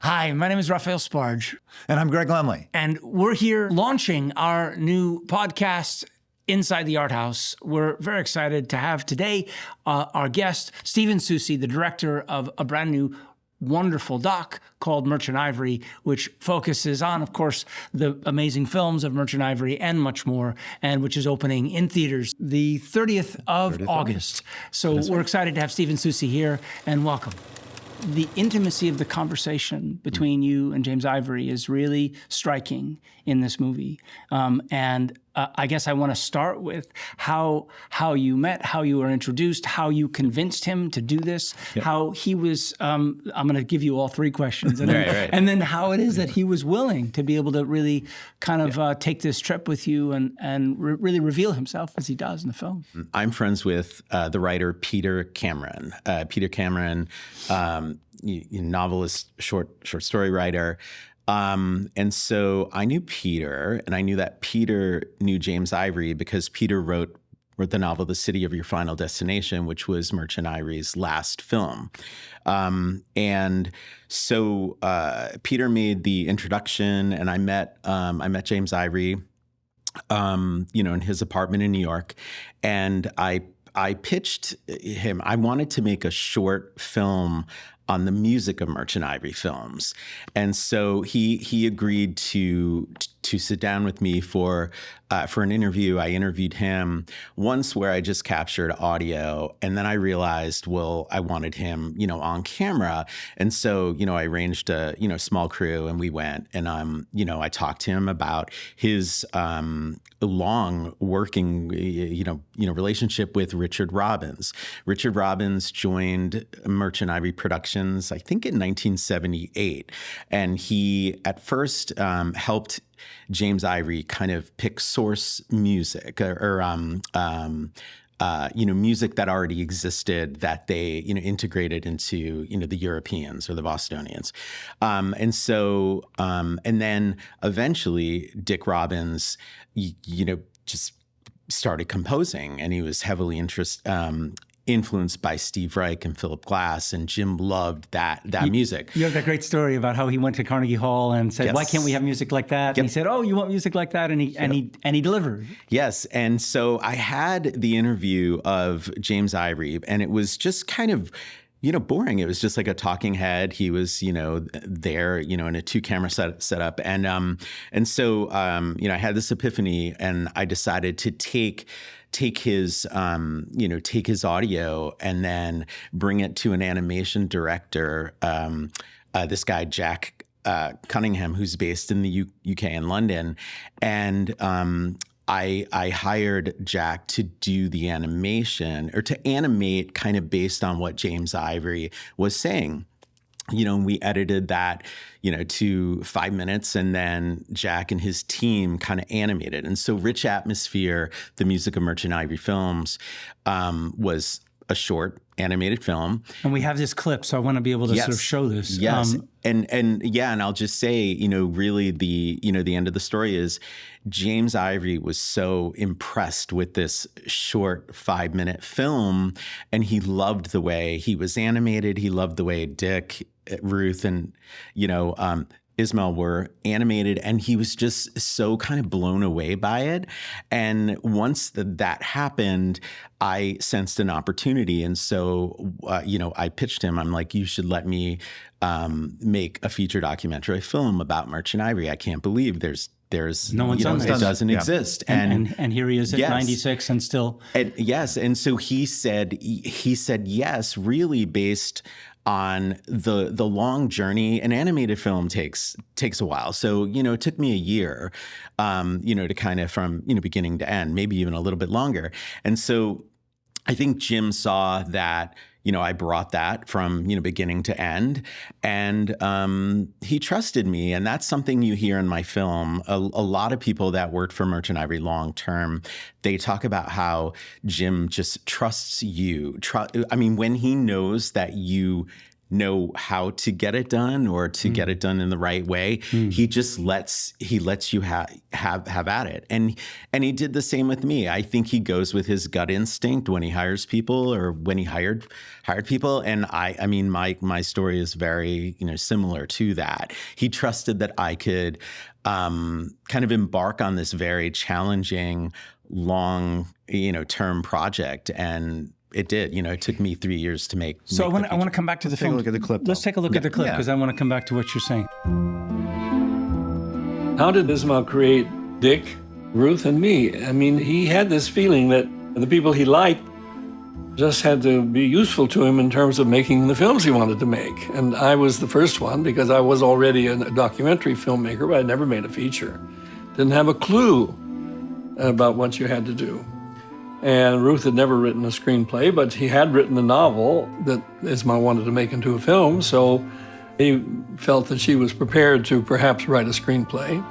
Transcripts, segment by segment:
Hi, my name is Raphael Sbarge. And I'm Greg Laemmle. And we're here launching our new podcast, Inside the Arthouse. We're very excited to have today our guest, Stephen Soucy, the director of a brand new wonderful doc called Merchant Ivory, which focuses on, of course, the amazing films of Merchant Ivory and much more, and which is opening in theaters the 30th of August. So we're excited to have Stephen Soucy here, and welcome. The intimacy of the conversation between you and James Ivory is really striking in this movie. And I guess I want to start with how you met, how you were introduced, how you convinced him to do this, how he was, I'm going to give you all three questions, and then how it is that he was willing to be able to really kind of take this trip with you and really reveal himself as he does in the film. I'm friends with the writer Peter Cameron. Peter Cameron, novelist, short story writer. And so I knew Peter, and I knew that Peter knew James Ivory because Peter wrote the novel The City of Your Final Destination, which was Merchant Ivory's last film. And so Peter made the introduction, and I met James Ivory, in his apartment in New York, and I pitched him. I wanted to make a short film on the music of Merchant Ivory films. And so he agreed to sit down with me for an interview. I interviewed him once where I just captured audio, and then I realized, well, I wanted him, on camera. And so, I arranged a, small crew, and we went, and I talked to him about his long working, relationship with Richard Robbins. Richard Robbins joined Merchant Ivory Productions, I think in 1978. And he at first helped James Ivory kind of pick source music or music that already existed that they, integrated into, the Europeans or the Bostonians. And then eventually Dick Robbins, just started composing, and he was heavily influenced by Steve Reich and Philip Glass, and Jim loved that music. You have that great story about how he went to Carnegie Hall and said, "Why can't we have music like that?" And he said, "Oh, you want music like that?" And he delivered. Yes, and so I had the interview of James Ivory, and it was just kind of boring. It was just like a talking head. He was, there, in a 2-camera setup, and so I had this epiphany, and I decided to take his audio and then bring it to an animation director, this guy, Jack Cunningham, who's based in the UK in London. And I hired Jack to do the animation, or to animate kind of based on what James Ivory was saying. And we edited that, to 5 minutes, and then Jack and his team kind of animated. And so Rich Atmosphere, the music of Merchant Ivory films, was a short animated film. And we have this clip, so I want to be able to sort of show this. Yes. And I'll just say, really the end of the story is James Ivory was so impressed with this short 5-minute film, and he loved the way he was animated. He loved the way Dick, Ruth, and, Ismail were animated, and he was just so kind of blown away by it. And once that happened, I sensed an opportunity. And so, I pitched him. I'm like, you should let me make a feature documentary film about Merchant Ivory. I can't believe there's no one's done it this. doesn't exist. And here he is at 96 and still. And so he said yes, really based on the long journey. An animated film takes a while. So, it took me a year, to kind of from, beginning to end, maybe even a little bit longer. And so I think Jim saw that, I brought that from, beginning to end, and he trusted me. And that's something you hear in my film. A lot of people that worked for Merchant Ivory long term, they talk about how Jim just trusts you. When he knows that you know how to get it done or to get it done in the right way. He just lets you have at it. And he did the same with me. I think he goes with his gut instinct when he hires people or when he hired people. And I mean, my story is very, similar to that. He trusted that I could kind of embark on this very challenging, long, term project. And it did. It took me 3 years to make. So I want to come back to the film. Take a look at the clip. Let's take a look at the clip because I want to come back to what you're saying. How did Ismail create Dick, Ruth, and me? I mean, he had this feeling that the people he liked just had to be useful to him in terms of making the films he wanted to make. And I was the first one because I was already a documentary filmmaker, but I'd never made a feature. Didn't have a clue about what you had to do. And Ruth had never written a screenplay, but he had written a novel that Ismail wanted to make into a film, so he felt that she was prepared to perhaps write a screenplay.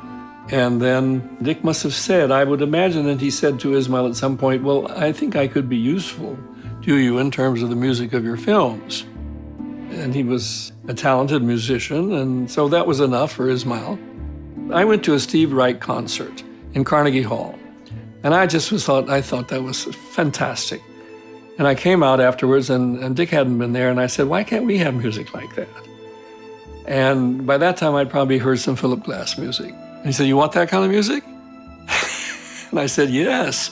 And then Dick must have said, I would imagine that he said to Ismail at some point, well, I think I could be useful to you in terms of the music of your films. And he was a talented musician, and so that was enough for Ismail. I went to a Steve Reich concert in Carnegie Hall. And I thought that was fantastic. And I came out afterwards, and Dick hadn't been there, and I said, why can't we have music like that? And by that time, I'd probably heard some Philip Glass music. And he said, you want that kind of music? And I said, yes.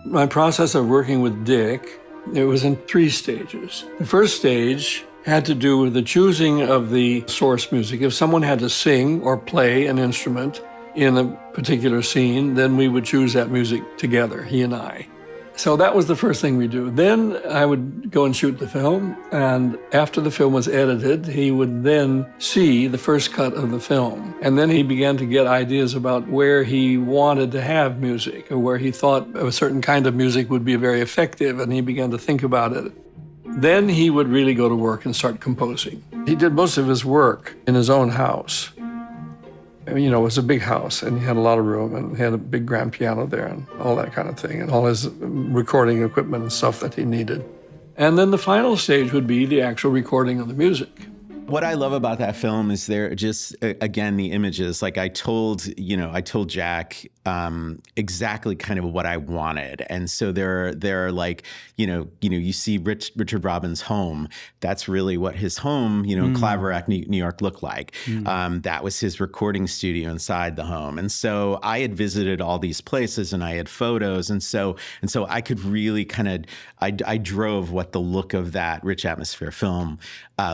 My process of working with Dick, it was in 3 stages. The first stage had to do with the choosing of the source music. If someone had to sing or play an instrument in a particular scene, then we would choose that music together, he and I. So that was the first thing we do. Then I would go and shoot the film, and after the film was edited, he would then see the first cut of the film. And then he began to get ideas about where he wanted to have music, or where he thought a certain kind of music would be very effective, and he began to think about it. Then he would really go to work and start composing. He did most of his work in his own house. It was a big house, and he had a lot of room, and he had a big grand piano there, and all that kind of thing, and all his recording equipment and stuff that he needed. And then the final stage would be the actual recording of the music. What I love about that film is there just, again, the images. Like I told Jack exactly kind of what I wanted. And so there are like, you see Richard Robin's home. That's really what his home, in Claverack, New York looked like. That was his recording studio inside the home. And so I had visited all these places and I had photos. And so I could really kind of, I drove what the look of that rich atmosphere film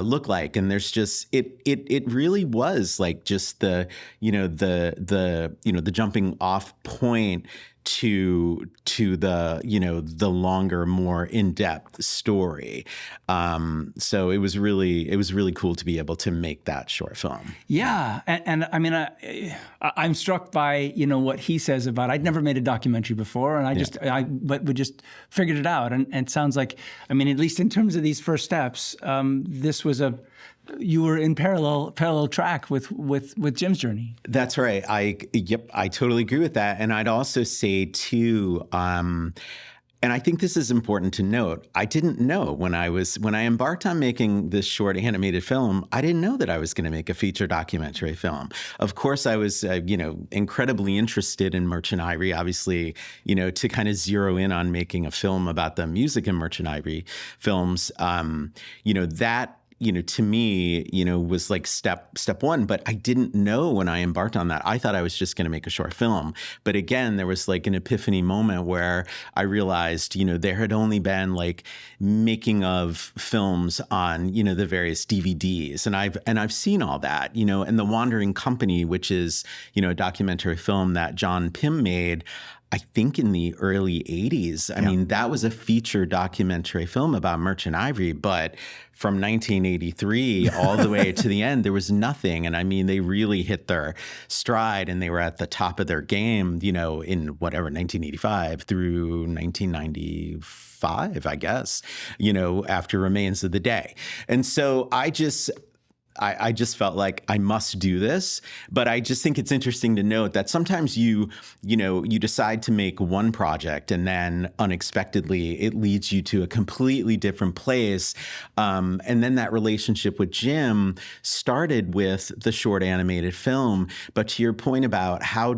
looked like. And there's just, it really was like just the jumping off point to the longer, more in-depth story. So it was really cool to be able to make that short film. Yeah, and I mean, I'm struck by what he says about I'd never made a documentary before, and but we just figured it out, and it sounds like, I mean, at least in terms of these first steps, this was you were in parallel track with Jim's journey. That's right. I totally agree with that. And I'd also say too, and I think this is important to note, I didn't know when I embarked on making this short animated film, I didn't know that I was going to make a feature documentary film. Of course, I was, incredibly interested in Merchant Ivory, obviously, to kind of zero in on making a film about the music in Merchant Ivory films. That to me, was like step one, but I didn't know when I embarked on that. I thought I was just going to make a short film. But again, there was like an epiphany moment where I realized, there had only been like making of films on, the various DVDs. And I've seen all that, and The Wandering Company, which is, a documentary film that John Pym made, I think in the early 80s. I mean, that was a feature documentary film about Merchant Ivory, but from 1983 all the way to the end, there was nothing. And I mean, they really hit their stride and they were at the top of their game, in whatever, 1985 through 1995, I guess, after Remains of the Day. And so I I just felt like I must do this. But I just think it's interesting to note that sometimes you decide to make one project and then unexpectedly it leads you to a completely different place. And then that relationship with Jim started with the short animated film. But to your point about how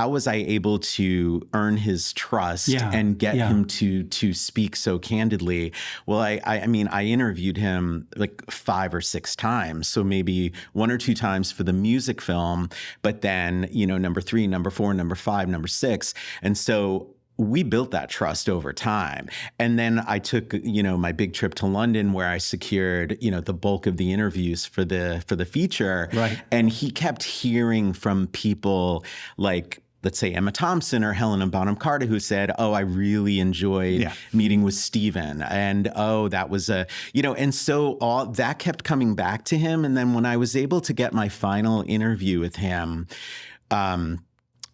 was I able to earn his trust and get him to speak so candidly? Well, I mean, I interviewed him like 5 or 6 times. So maybe 1 or 2 times for the music film, but then, number 3, number 4, number 5, number 6. And so we built that trust over time. And then I took, my big trip to London where I secured, the bulk of the interviews for the feature. Right. And he kept hearing from people like, let's say Emma Thompson or Helena Bonham Carter, who said, "Oh, I really enjoyed meeting with Stephen," and "Oh, that was and so all that kept coming back to him. And then when I was able to get my final interview with him,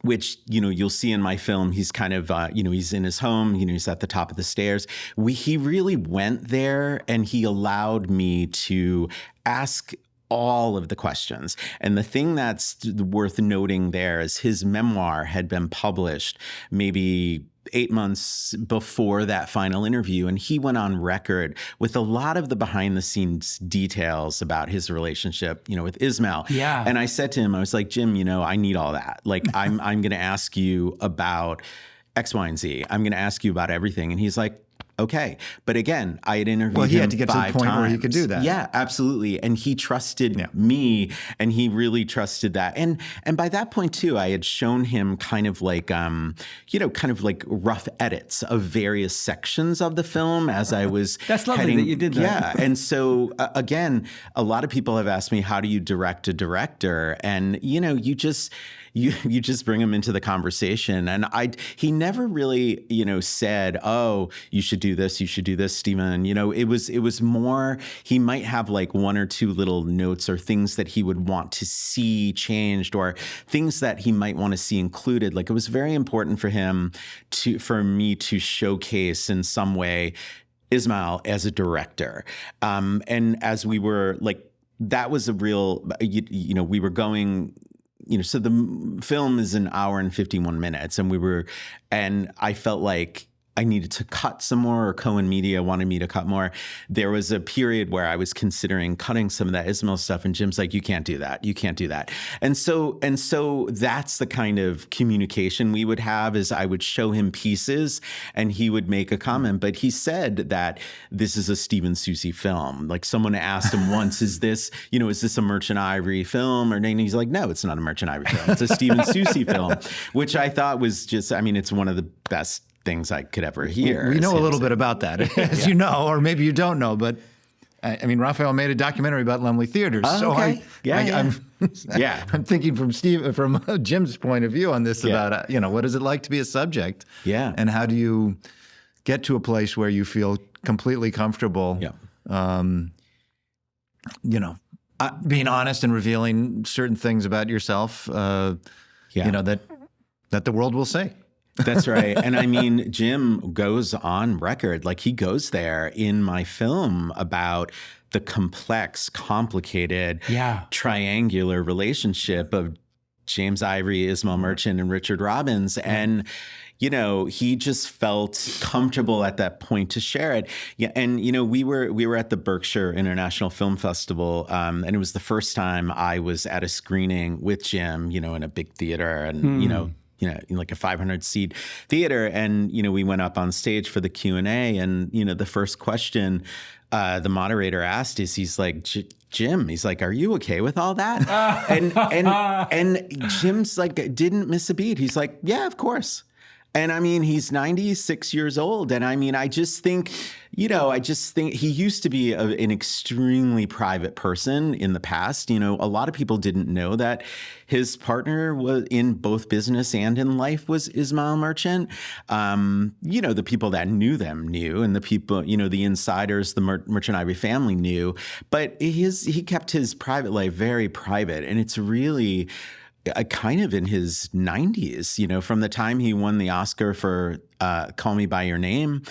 which, you'll see in my film, he's kind of, he's in his home, he's at the top of the stairs. He really went there and he allowed me to ask all of the questions. And the thing that's worth noting there is his memoir had been published maybe 8 months before that final interview. And he went on record with a lot of the behind the scenes details about his relationship, with Ismail. Yeah. And I said to him, I was like, Jim, I need all that. Like, I'm going to ask you about X, Y, and Z. I'm going to ask you about everything. And he's like, okay. But again, I had interviewed him 5 times. Well, he had to get to the point where he could do that. Yeah, absolutely. And he trusted me, and he really trusted that. And by that point too, I had shown him kind of like rough edits of various sections of the film as I was That's lovely that you did that. Yeah. And so again, a lot of people have asked me, how do you direct a director? And you just bring him into the conversation. And he never really, said, "Oh, you should do this, Stephen." It was more, he might have like 1 or 2 little notes or things that he would want to see changed or things that he might want to see included. Like, it was very important for me to showcase in some way Ismail as a director. And as we were like, that was a real, we were going, so the film is an hour and 51 minutes and I felt like I needed to cut some more, or Cohen Media wanted me to cut more. There was a period where I was considering cutting some of that Ismail stuff, and Jim's like, "You can't do that. You can't do that." And so that's the kind of communication we would have, is I would show him pieces and he would make a comment. But he said that this is a Stephen Soucy film. Like, someone asked him once, is this a Merchant Ivory film? And he's like, "No, it's not a Merchant Ivory film. It's a Stephen Soucy film," which I thought was just, it's one of the best things I could ever hear. We know a little bit about that, as you know, or maybe you don't know, but Raphael made a documentary about Laemmle Theatres. Oh, okay. I'm thinking from Jim's point of view on this about, what is it like to be a subject? Yeah. And how do you get to a place where you feel completely comfortable, being honest and revealing certain things about yourself, that the world will say. That's right. And Jim goes on record, like he goes there in my film about the complex, complicated, triangular relationship of James Ivory, Ismail Merchant, and Richard Robbins. And, he just felt comfortable at that point to share it. Yeah. And, we were at the Berkshire International Film Festival. And it was the first time I was at a screening with Jim, in a big theater and, in like a 500-seat theater. And, we went up on stage for the Q&A. And, the first question the moderator asked he's like, Jim, he's like, "Are you okay with all that?" and Jim's like, didn't miss a beat. He's like, "Yeah, of course." And he's 96 years old. And I just think he used to be an extremely private person in the past. A lot of people didn't know that his partner was in both business and in life was Ismail Merchant. The people that knew them knew, and the people, the insiders, the Merchant Ivory family knew. But he kept his private life very private. And it's really kind of in his 90s, from the time he won the Oscar for Call Me By Your Name,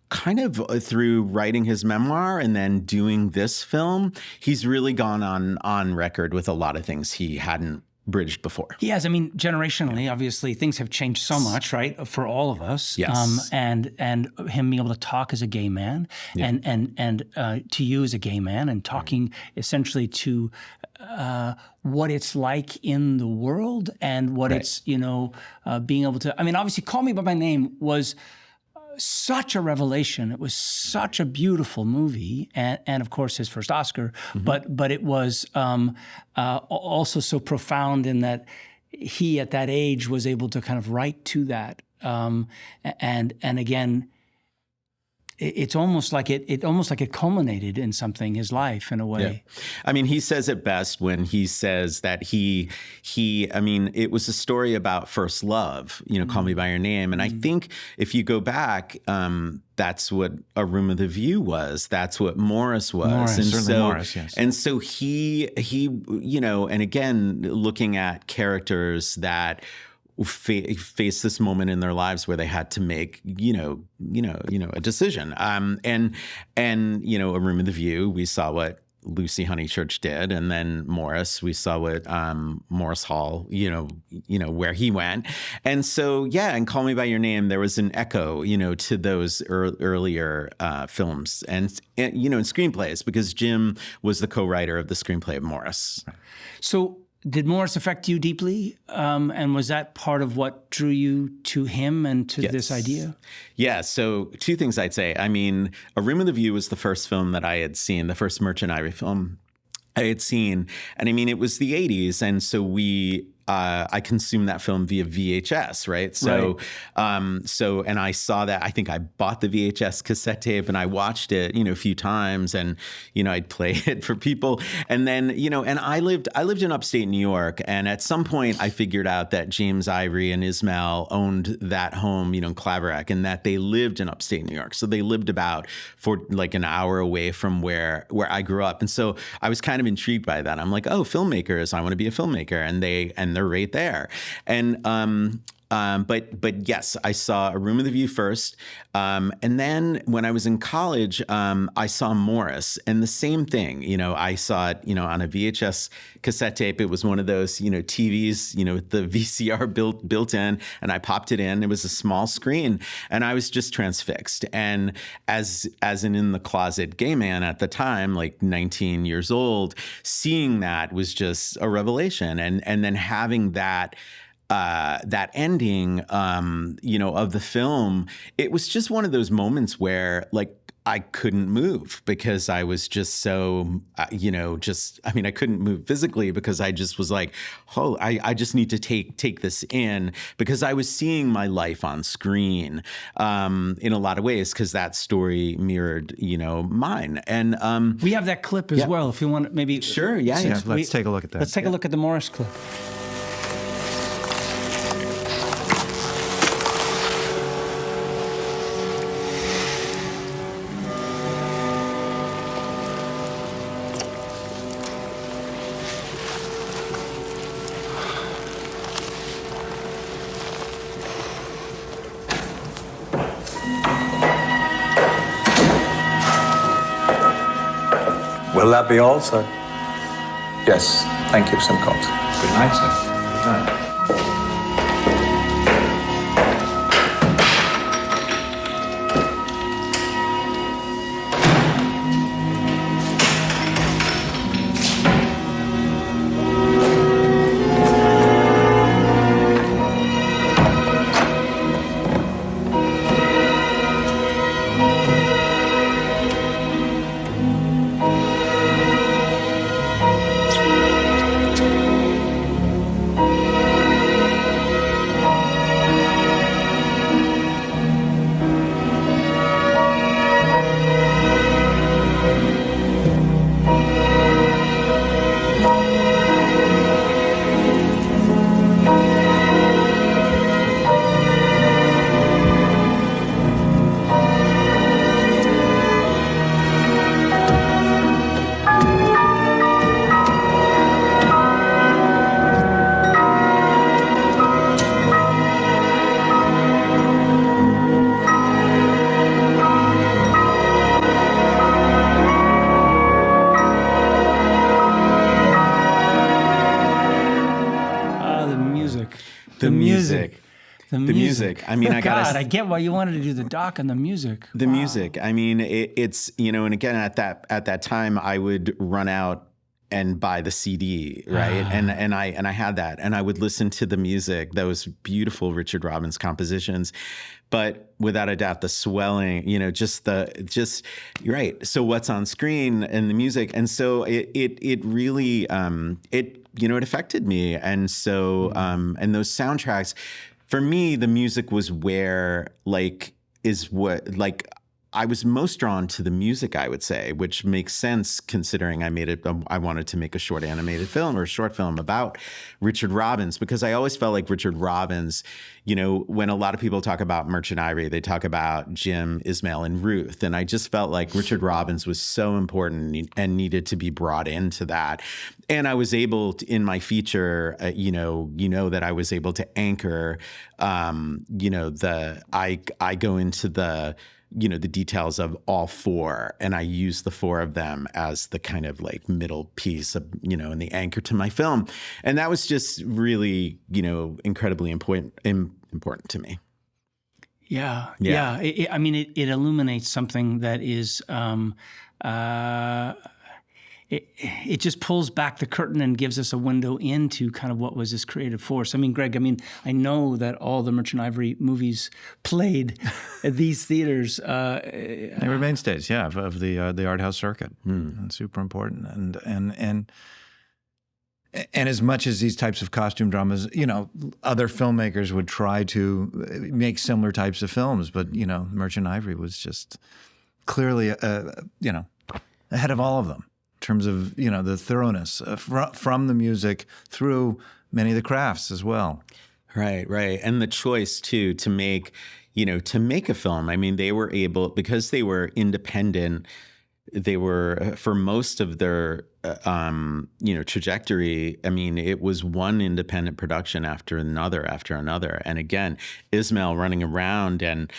kind of through writing his memoir and then doing this film, he's really gone on record with a lot of things he hadn't bridged before. He has. I mean, generationally, obviously, things have changed so much, right, for all of us. Yes. And him being able to talk as a gay man, and to you as a gay man, and talking essentially to what it's like in the world, and what it's being able to. I mean, obviously, Call Me by My Name was such a revelation. It was such a beautiful movie, and of course his first Oscar. But it was also so profound in that he at that age was able to kind of write to that. And again, it's almost like it culminated in something, his life, in a way. Yeah. I mean, he says it best when he says that he I mean, it was a story about first love, Call Me By Your Name. And I think if you go back, that's what A Room with a View was. That's what Morris was. Morris, yes. And so he, and again, looking at characters that face this moment in their lives where they had to make, a decision. And A Room with a View, we saw what Lucy Honeychurch did, and then Morris, we saw what Morris Hall, where he went. And so, and Call Me By Your Name, there was an echo, to those earlier films and in screenplays, because Jim was the co-writer of the screenplay of Morris. So did Morris affect you deeply? And was that part of what drew you to him and to this idea? Yeah. So two things I'd say. I mean, A Room with a View was the first film that I had seen, the first Merchant Ivory film I had seen. And I mean, it was the 80s. And so I consumed that film via VHS, right? So, and I saw that. I think I bought the VHS cassette tape and I watched it, a few times, and I'd play it for people. And then, and I lived in upstate New York, and at some point I figured out that James Ivory and Ismail owned that home, in Claverack, and that they lived in upstate New York. So they lived about for like an hour away from where I grew up, and so I was kind of intrigued by that. I'm like, oh, filmmakers! I want to be a filmmaker, and they're right there. And but yes, I saw A Room with a View first, and then when I was in college, I saw Morris, and the same thing. I saw it, on a VHS cassette tape. It was one of those, TVs, with the VCR built in, and I popped it in. It was a small screen, and I was just transfixed. And as an in the closet gay man at the time, like 19 years old, seeing that was just a revelation, and then having that ending, of the film, it was just one of those moments where, like, I couldn't move because I was just so, I couldn't move physically because I just was like, oh, I just need to take this in, because I was seeing my life on screen in a lot of ways, because that story mirrored, mine. And we have that clip as well, if you want, maybe. Sure, yeah. Let's take a look at that. Let's take a look at the Morris clip. Will that be all, sir? Yes, thank you, Simcox. Good night, sir. Good night. The music. The music. I mean, I I get why you wanted to do the doc and the music. The music. I mean, it's, and again, at that time, I would run out and buy the CD, right? And I had that, and I would listen to the music, those beautiful Richard Robbins compositions, but without a doubt, the swelling, you're right. So what's on screen and the music, and so it really it affected me, and so and those soundtracks, for me, the music was where I was most drawn to the music, I would say, which makes sense considering I wanted to make a short animated film or a short film about Richard Robbins, because I always felt like Richard Robbins, when a lot of people talk about Merchant Ivory, they talk about Jim, Ismail, and Ruth. And I just felt like Richard Robbins was so important and needed to be brought into that. And I was able to, in my feature, that I was able to anchor, I go into the details of all four, and I use the four of them as the kind of like middle piece of, and the anchor to my film. And that was just really, incredibly important to me. Yeah. It illuminates something that is, it just pulls back the curtain and gives us a window into kind of what was this creative force. I mean, Greg, I know that all the Merchant Ivory movies played at these theaters. They were mainstays, of the Arthouse circuit. And super important. And as much as these types of costume dramas, other filmmakers would try to make similar types of films, but, Merchant Ivory was just clearly, ahead of all of them. In terms of the thoroughness from the music through many of the crafts as well. Right, and the choice too to make a film. I mean, they were able, because they were independent. They were, for most of their trajectory. I mean, it was one independent production after another, and again, Ismail running around and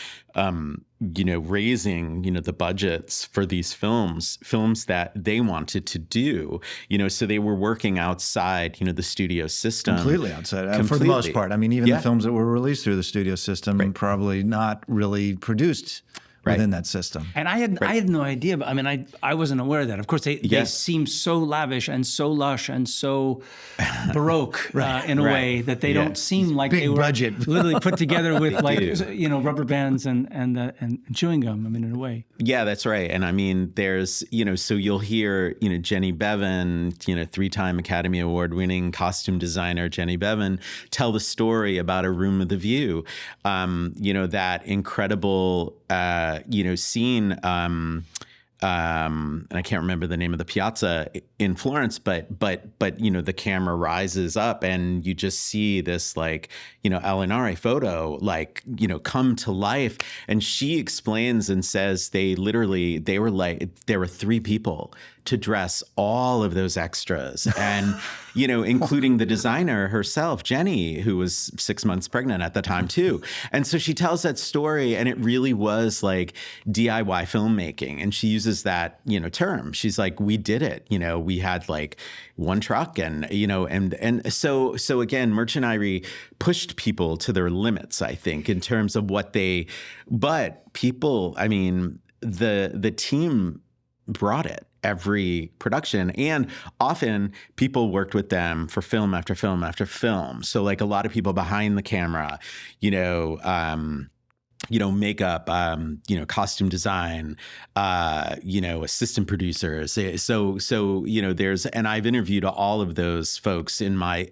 raising, the budgets for these films that they wanted to do, so they were working outside, the studio system. Completely outside, for the most part. I mean, even the films that were released through the studio system, probably not really produced within that system. And I had no idea, but I wasn't aware of that. Of course, they seem so lavish and so lush and so Baroque in a way that they don't seem like big they were budget. literally put together with rubber bands and chewing gum. In a way. Yeah, that's right. And there's so you'll hear Jenny Bevan, 3-time Academy Award winning costume designer Jenny Bevan, tell the story about A Room with a View. That incredible scene, and I can't remember the name of the piazza in Florence, but the camera rises up and you just see this Alinare photo come to life, and she explains and says there were 3 people to dress all of those extras, and including the designer herself, Jenny, who was 6 months pregnant at the time too. And so she tells that story, and it really was like DIY filmmaking, and she uses that term. She's like, we did it, we had one truck, and so again, Merchant Ivory pushed people to their limits, I think, in terms of but people, the team brought it every production, and often people worked with them for film after film after film. So a lot of people behind the camera, makeup, costume design, assistant producers. So there's, and I've interviewed all of those folks in my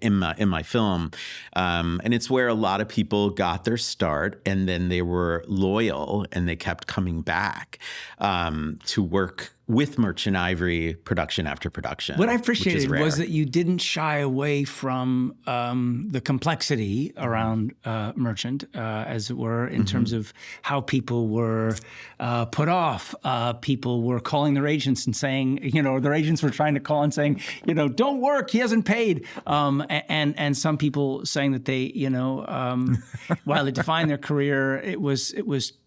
film. And it's where a lot of people got their start, and then they were loyal and they kept coming back, to work with Merchant Ivory production after production. What I appreciated was that you didn't shy away from the complexity around Merchant, as it were, in terms of how people were put off. People were calling their agents and saying, their agents were trying to call and saying, don't work, he hasn't paid. And some people saying that they, while it defined their career, it was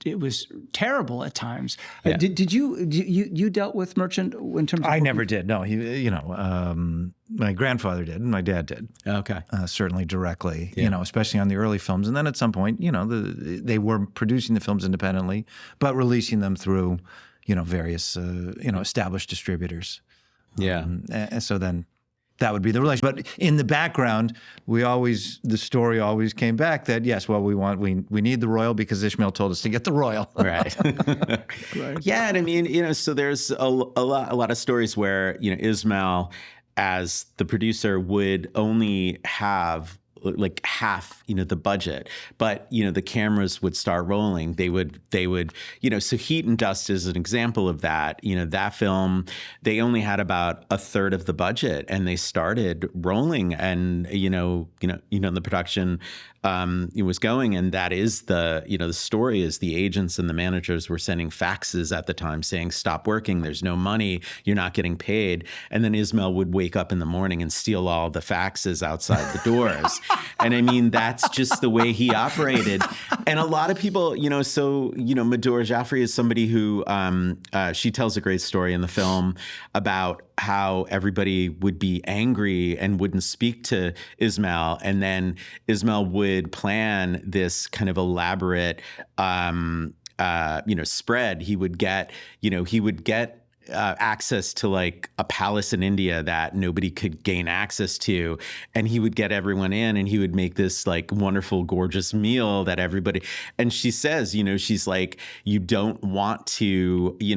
it was terrible at times. Yeah. Did you dealt with Merchant in terms of I never did. No, my grandfather did, and my dad did. Okay. Certainly directly, Yeah. Especially on the early films. And then at some point, they were producing the films independently, but releasing them through, various, established distributors. Yeah. And so then that would be the relation. But in the background, the story always came back that, yes, well, we need the royal because Ishmael told us to get the royal. Right. Right. Yeah. And I mean, so there's a lot of stories where, Ismail, as the producer, would only have like half, the budget, but, the cameras would start rolling. They would, so Heat and Dust is an example of that. That film, they only had about a third of the budget and they started rolling, and, the production, it was going. And that is the story is the agents and the managers were sending faxes at the time saying, stop working. There's no money. You're not getting paid. And then Ismail would wake up in the morning and steal all the faxes outside the doors. And I mean, that's just the way he operated. And a lot of people, Madhur Jaffrey is somebody who, she tells a great story in the film about how everybody would be angry and wouldn't speak to Ismail. And then Ismail would plan this kind of elaborate, spread. He would get access to like a palace in India that nobody could gain access to. And he would get everyone in and he would make this like wonderful, gorgeous meal that everybody, and she says, she's like, you don't want to, you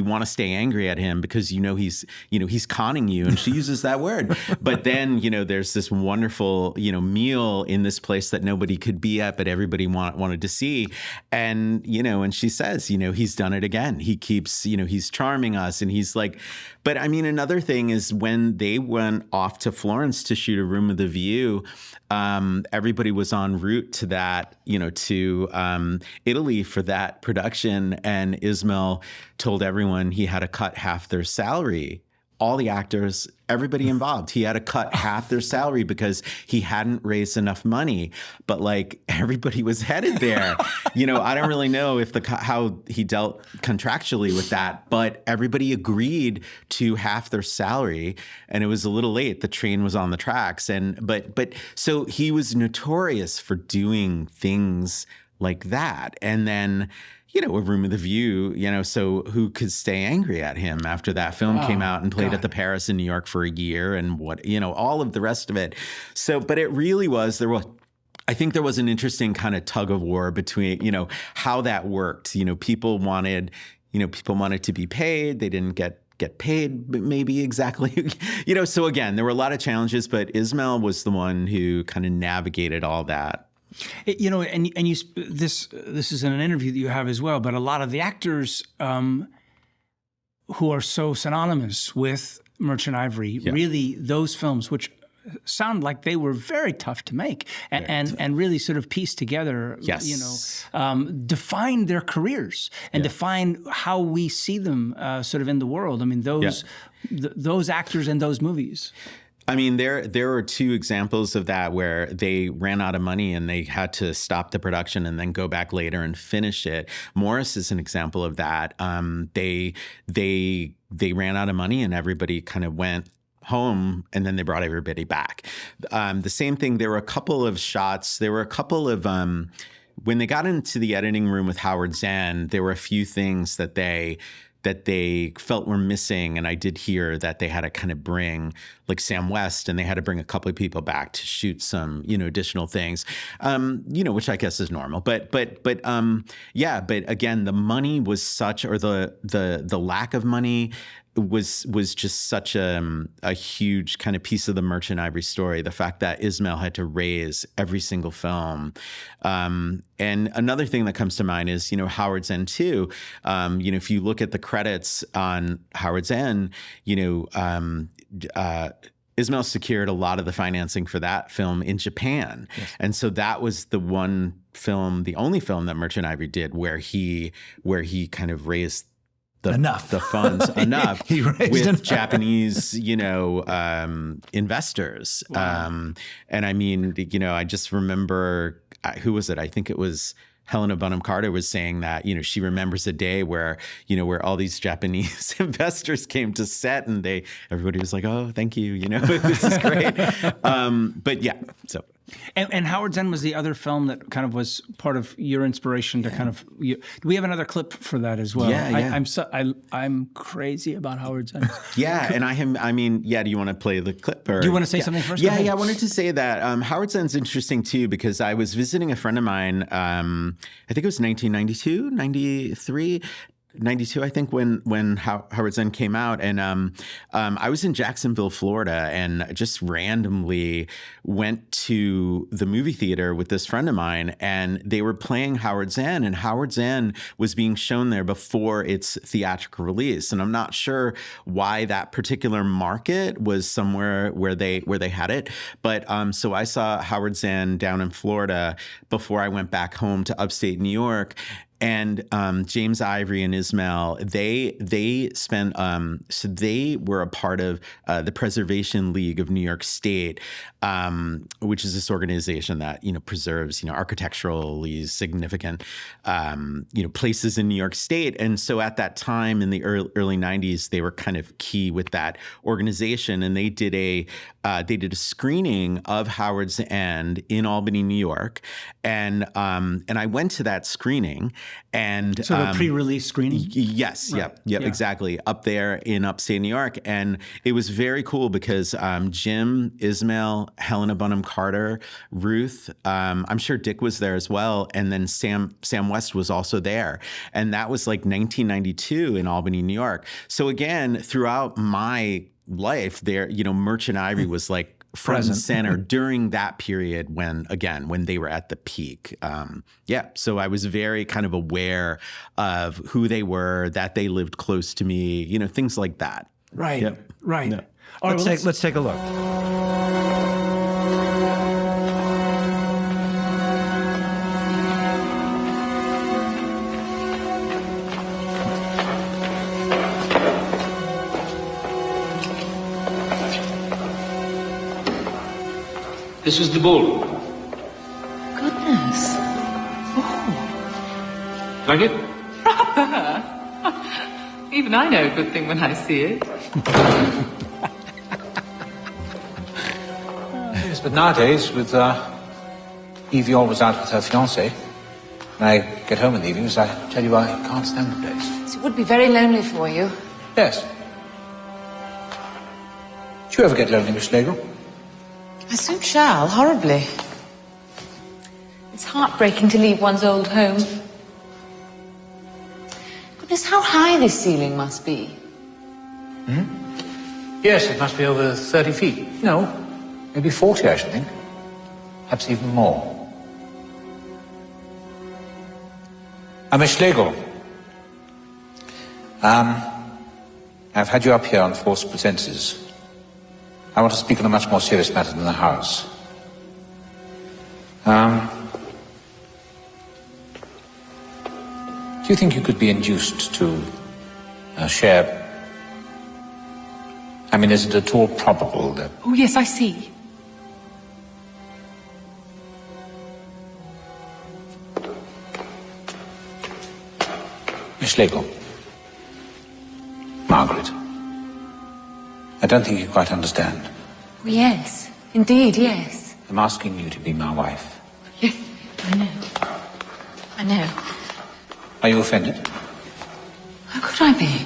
want to stay angry at him because, he's conning you. And she uses that word. But then, there's this wonderful, meal in this place that nobody could be at, but everybody wanted to see. And, and she says, he's done it again. He keeps, he's charming us. And he's like, but I mean, another thing is when they went off to Florence to shoot A Room with a View, everybody was en route to that, to Italy for that production. And Ismail told everyone he had to cut half their salary. All the actors, everybody involved, he had to cut half their salary because he hadn't raised enough money. But like everybody was headed there. I don't really know if how he dealt contractually with that, but everybody agreed to half their salary, and it was a little late. The train was on the tracks, but so he was notorious for doing things like that, and then. A Room with a View, so who could stay angry at him after that film came out and played at the Paris in New York for a year and all of the rest of it. So, but it really was, I think there was an interesting kind of tug of war between, how that worked. People wanted to be paid. They didn't get paid maybe exactly, so again, there were a lot of challenges, but Ismail was the one who kind of navigated all that. And you this is in an interview that you have as well, but a lot of the actors who are so synonymous with Merchant Ivory, really those films, which sound like they were very tough to make and really sort of piece together, define their careers and define how we see them sort of in the world. I mean, those actors and those movies. I mean, there are two examples of that where they ran out of money and they had to stop the production and then go back later and finish it. Morris is an example of that. They ran out of money and everybody kind of went home, and then they brought everybody back. The same thing. There were a couple of shots. There were a couple of when they got into the editing room with Howard Zahn, there were a few things that they felt were missing. And I did hear that they had to kind of bring like Sam West, and they had to bring a couple of people back to shoot some, additional things, which I guess is normal. But again, the money was such, or the lack of money was just such a huge kind of piece of the Merchant Ivory story. The fact that Ismail had to raise every single film. And another thing that comes to mind is, Howard Zahn too. If you look at the credits on Howard Zahn, Ismail secured a lot of the financing for that film in Japan. Yes. And so that was the only film that Merchant Ivory did where he kind of raised the funds enough with Japanese, investors. Wow. And I mean, I just remember, who was it? I think it was Helena Bonham Carter was saying that, she remembers a day where, where all these Japanese investors came to set and everybody was like, oh, thank you, this is great. But yeah, so. And Howard Zen was the other film that kind of was part of your inspiration to kind of. Do we have another clip for that as well? Yeah. I'm crazy about Howard Zen. Yeah, and do you want to play the clip? Or? Do you want to say something first? Yeah, I wanted to say that Howard Zen's interesting too, because I was visiting a friend of mine, I think it was 1992, 93. 92, I think, when Howard Zen came out. And I was in Jacksonville, Florida, and just randomly went to the movie theater with this friend of mine, and they were playing Howard Zen, and Howard Zen was being shown there before its theatrical release. And I'm not sure why that particular market was somewhere where they had it. But so I saw Howard Zen down in Florida before I went back home to upstate New York. And James Ivory and Ismail, they spent so they were a part of the Preservation League of New York State, which is this organization that preserves architecturally significant places in New York State. And so at that time in the early 90s, they were kind of key with that organization, and they did a screening of Howard's End in Albany, New York, and I went to that screening. And so the pre-release screening? Yes. Right. Yep, exactly. Up there in upstate New York. And it was very cool because Jim, Ismail, Helena Bonham Carter, Ruth, I'm sure Dick was there as well. And then Sam West was also there. And that was like 1992 in Albany, New York. So again, throughout my life there, Merchant Ivory was like front and center during that period when they were at the peak. So I was very kind of aware of who they were, that they lived close to me, things like that. Right. Yep. Right. Yeah. All right, Let's take a look. This is the bull. Goodness. Like it? Rather. Even I know a good thing when I see it. Yes, but nowadays, with Evie always out with her fiancé, when I get home in the evenings, I tell you I can't stand the place. So it would be very lonely for you. Yes. Do you ever get lonely, Miss Schlegel? I soon shall, horribly. It's heartbreaking to leave one's old home. Goodness, how high this ceiling must be. Yes, it must be over 30 feet. No, maybe 40, I should think. Perhaps even more. Miss Schlegel, I've had you up here on false pretenses. I want to speak on a much more serious matter than the house. Do you think you could be induced to share? I mean, is it at all probable that... Oh, yes, I see. Miss Schlegel. Margaret. I don't think you quite understand. Oh, yes, indeed, yes. I'm asking you to be my wife. Yes, I know. I know. Are you offended? How could I be?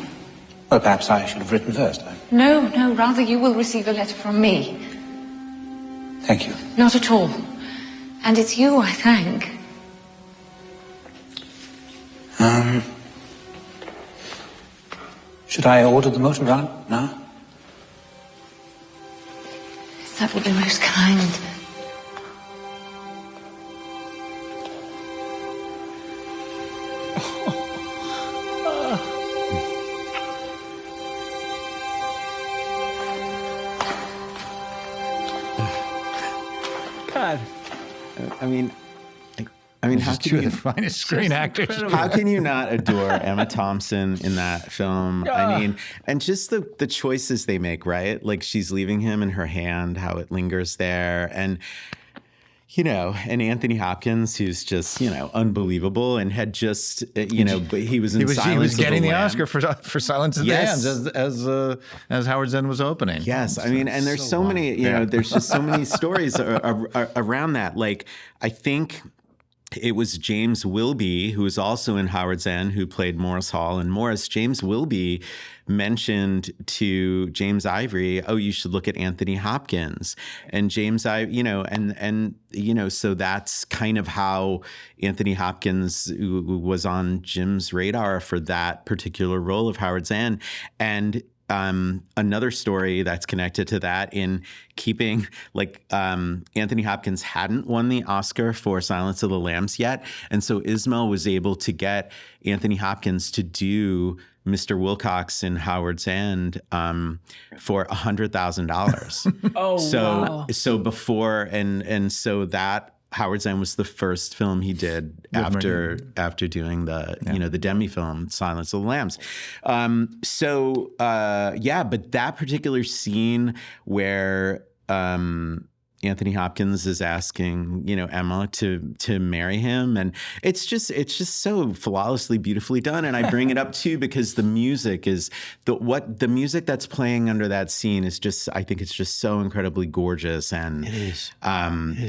Well, perhaps I should have written first. No, rather you will receive a letter from me. Thank you. Not at all. And it's you I thank. Should I order the motor round now? Yes, that would be most kind. God. I mean, how Two can of you, the finest screen actors. how can you not adore Emma Thompson in that film? I mean, and just the choices they make, right? Like she's leaving him in her hand, how it lingers there. And, and Anthony Hopkins, who's just, unbelievable, and had just, but he was in Silence He was getting of the the Lambs. Oscar for Silence of the Lambs as Howard Zinn was opening. Yes, I mean, and there's so many, there's just so many stories around that. Like, I think it was James Wilby, who was also in Howard Zinn, who played Morris Hall. And James Wilby mentioned to James Ivory, "Oh, you should look at Anthony Hopkins." And James so that's kind of how Anthony Hopkins was on Jim's radar for that particular role of Howard Zinn. And another story that's connected to that, in keeping, Anthony Hopkins hadn't won the Oscar for Silence of the Lambs yet. And so Ismail was able to get Anthony Hopkins to do Mr. Wilcox in Howard Zinn for $100,000. Wow. So before, and so that Howard Zinn was the first film he did after doing the demi film Silence of the Lambs. But that particular scene where Anthony Hopkins is asking, Emma to marry him, and it's just so flawlessly, beautifully done. And I bring it up too because the music is the music that's playing under that scene is just, I think it's just so incredibly gorgeous, and It is.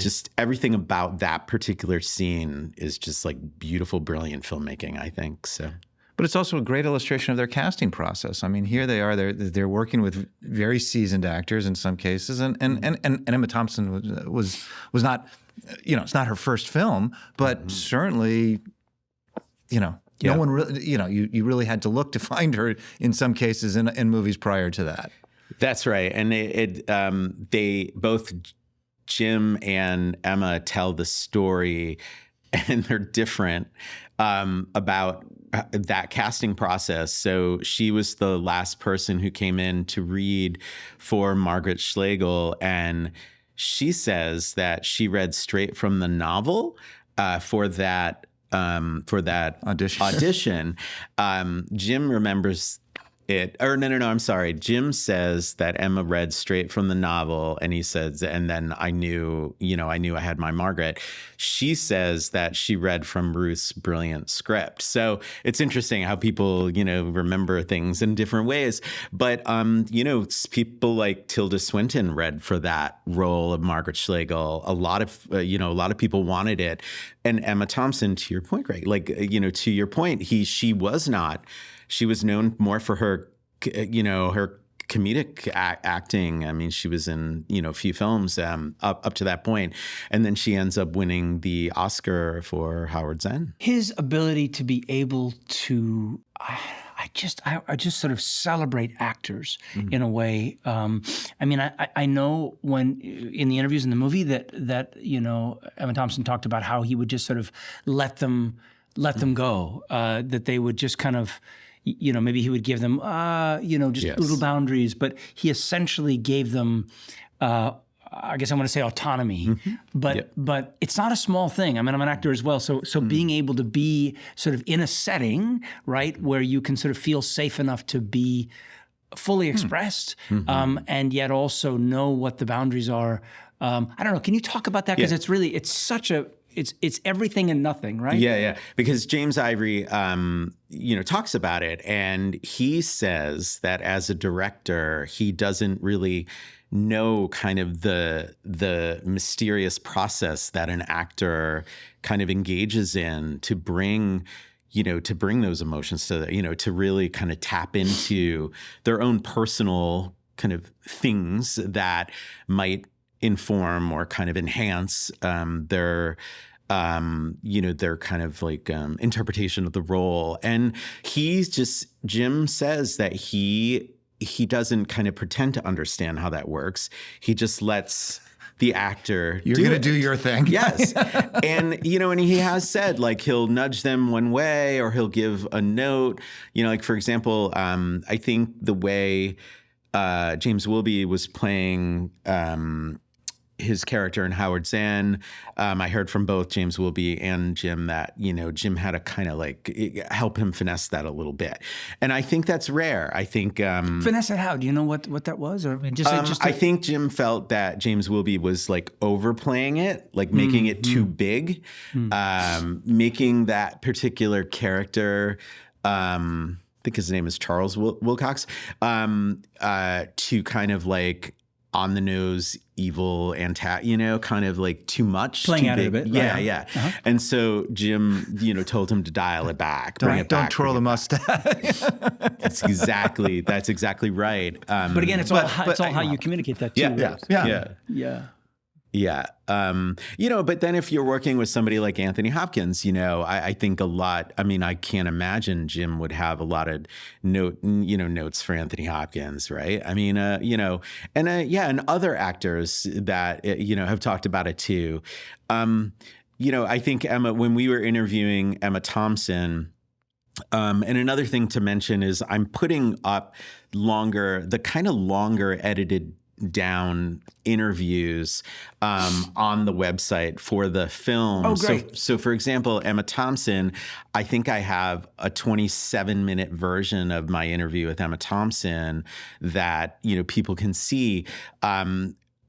Just everything about that particular scene is just like beautiful, brilliant filmmaking, I think. So. But it's also a great illustration of their casting process. I mean, here they are; they're working with very seasoned actors in some cases, and Emma Thompson was not, it's not her first film, but certainly, no one really, you really had to look to find her in some cases in movies prior to that. That's right, and they both, Jim and Emma, tell the story, and they're different about that casting process. So she was the last person who came in to read for Margaret Schlegel, and she says that she read straight from the novel for that audition. Jim remembers it, or no, I'm sorry. Jim says that Emma read straight from the novel, and he says, and then I knew I had my Margaret. She says that she read from Ruth's brilliant script. So it's interesting how people, remember things in different ways. But, people like Tilda Swinton read for that role of Margaret Schlegel. A lot of people wanted it. And Emma Thompson, to your point, Greg, to your point, she was not. She was known more for her, her comedic acting. I mean, she was in, a few films up to that point. And then she ends up winning the Oscar for Howard Zinn. His ability to be able to, I just sort of celebrate actors in a way. I know when in the interviews in the movie that Emma Thompson talked about how he would just sort of let them go, that they would just kind of, maybe he would give them, little boundaries, but he essentially gave them, I guess I want to say autonomy, but it's not a small thing. I mean, I'm an actor as well. So being able to be sort of in a setting, right, where you can sort of feel safe enough to be fully expressed, and yet also know what the boundaries are. I don't know. Can you talk about that? Because it's such a, it's everything and nothing, right? Yeah. Because James Ivory, talks about it, and he says that as a director, he doesn't really know kind of the mysterious process that an actor kind of engages in to bring those emotions to really kind of tap into their own personal kind of things that might inform or kind of enhance their kind of like interpretation of the role. And Jim says that he doesn't kind of pretend to understand how that works. He just lets the actor You're going to do your thing. Yes. And, and he has said, like, he'll nudge them one way or he'll give a note. Like, for example, I think the way James Wilby was playing his character in Howard's End. I heard from both James Wilby and Jim that, Jim had to kind of like help him finesse that a little bit. And I think that's rare. I think finesse it how? Do you know what that was? Or I think Jim felt that James Wilby was like overplaying it, like making it too big, making that particular character, I think his name is Charles Wilcox, to kind of like on the nose, evil, kind of like too much. Playing too out big. of it. Yeah, right. yeah. Uh-huh. And so Jim, told him to dial it back. Don't twirl the mustache. That's exactly right. But again, it's all how you communicate that too. Yeah. But then if you're working with somebody like Anthony Hopkins, I think I can't imagine Jim would have a lot of notes for Anthony Hopkins, right? I mean, and other actors that, have talked about it too. I think Emma, when we were interviewing Emma Thompson, and another thing to mention is I'm putting up the kind of longer edited down interviews on the website for the film. Oh, great. So for example, Emma Thompson, I think I have a 27-minute version of my interview with Emma Thompson that, people can see,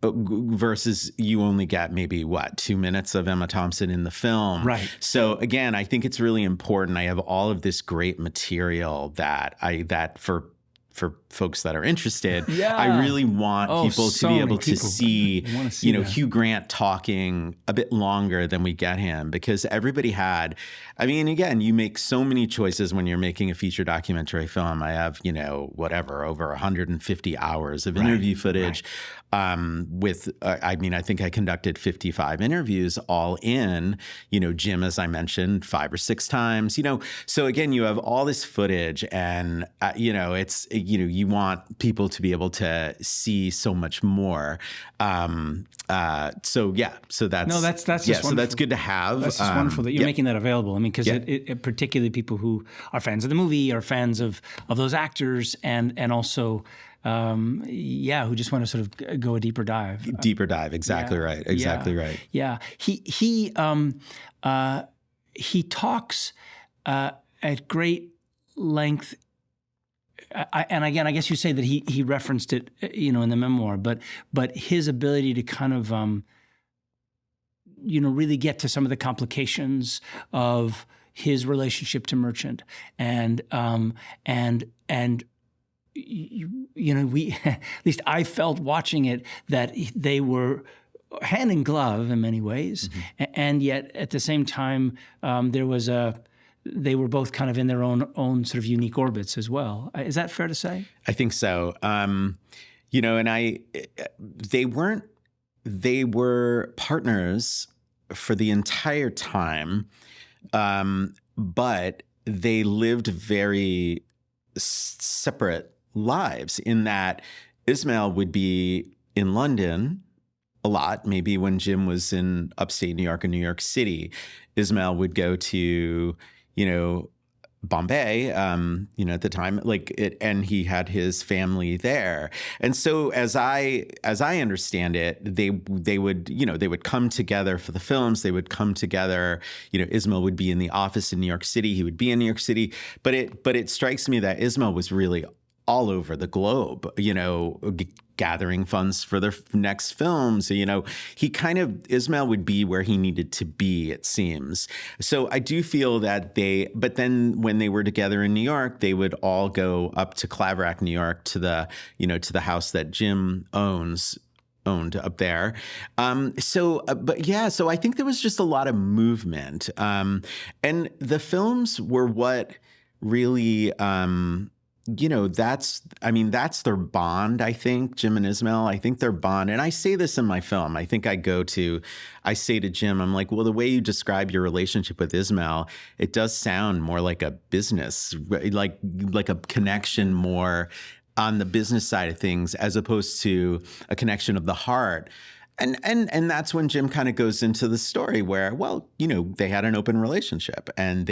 versus you only get maybe 2 minutes of Emma Thompson in the film. Right. So again, I think it's really important. I have all of this great material that for folks that are interested, I really want people to be able to see, Hugh Grant talking a bit longer than we get him, because everybody again, you make so many choices when you're making a feature documentary film. I have, over 150 hours of interview footage. I think I conducted 55 interviews all in, Jim, as I mentioned, 5 or 6 times, so again, you have all this footage and, it's, you want people to be able to see so much more. So that's just wonderful. So that's good to have. That's just wonderful that you're making that available. I mean, because it particularly people who are fans of the movie are fans of those actors and also who just want to sort of go a deeper dive. Exactly right. Exactly right. Yeah. He talks at great length. And again, I guess you say that he referenced it, in the memoir, but his ability to kind of, really get to some of the complications of his relationship to Merchant, and we, at least I felt watching it, that they were hand in glove in many ways, and yet at the same time, they were both kind of in their own sort of unique orbits as well. Is that fair to say? I think so. They were partners for the entire time, but they lived very separate lives, in that Ismail would be in London a lot. Maybe when Jim was in upstate New York or New York City, Ismail would go to, Bombay, at the time, and he had his family there. And so as I understand it, they would come together for the films. They would come together, Ismail would be in the office in New York City. He would be in New York City, but it strikes me that Ismail was really all over the globe, gathering funds for their next films. Ismail would be where he needed to be, it seems. So I do feel that but then when they were together in New York, they would all go up to Claverack, New York, to the house that Jim owned up there. So I think there was just a lot of movement. And the films were what really, that's their bond, I think, Jim and Ismail. I think their bond, and I say this in my film, I think I say to Jim, I'm like, well, the way you describe your relationship with Ismail, it does sound more like a business, like a connection more on the business side of things, as opposed to a connection of the heart. And that's when Jim kind of goes into the story where, they had an open relationship, and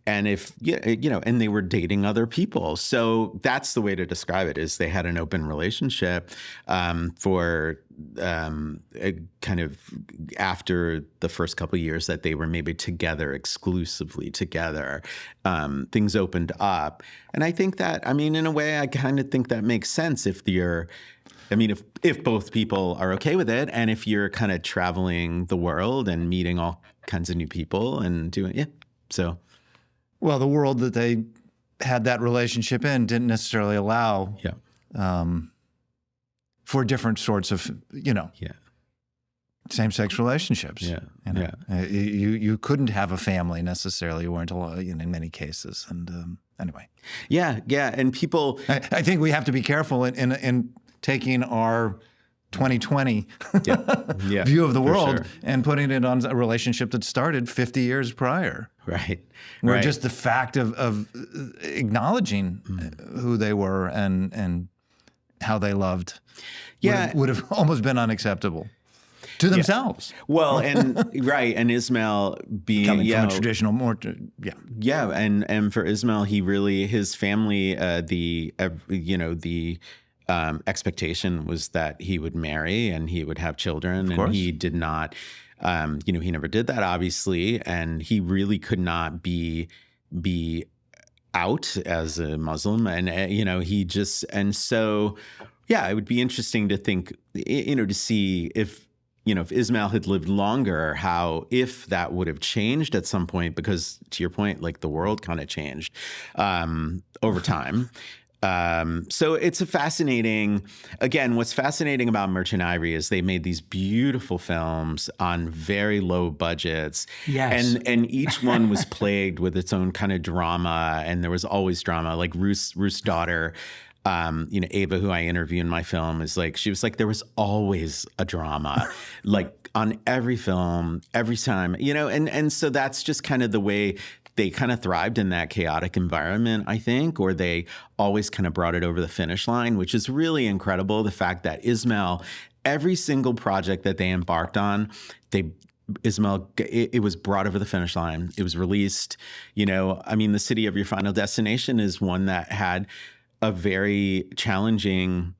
and if and they were dating other people. So that's the way to describe it, is they had an open relationship for kind of after the first couple of years that they were maybe together, exclusively together. Things opened up, and I think that, I mean, in a way, I kind of think that makes sense if if both people are okay with it, and if you're kind of traveling the world and meeting all kinds of new people and so. Well, the world that they had that relationship in didn't necessarily allow for different sorts of, same-sex relationships. You couldn't have a family necessarily. You weren't allowed in many cases. And anyway. Yeah, and people... I think we have to be careful in taking our 2020 view of the world and putting it on a relationship that started 50 years prior. Right. Where just the fact of acknowledging who they were and how they loved would have almost been unacceptable to themselves. Well, and and Ismail being coming from a traditional and for Ismail, his family, the expectation was that he would marry and he would have children, and he did not. He never did that, obviously, and he really could not be out as a Muslim, and so it would be interesting to think, to see if Ismail had lived longer, if that would have changed at some point, because to your point, like, the world kind of changed over time. So it's what's fascinating about Merchant Ivory is they made these beautiful films on very low budgets. Yes. And each one was plagued with its own kind of drama, and there was always drama. Like Ruth's daughter, Ava, who I interview in my film, she was like, there was always a drama, like on every film, every time, and so that's just kind of the way they kind of thrived in that chaotic environment, I think, or they always kind of brought it over the finish line, which is really incredible. The fact that Ismail, every single project that they embarked on, it was brought over the finish line. It was released. The City of Your Final Destination is one that had a very challenging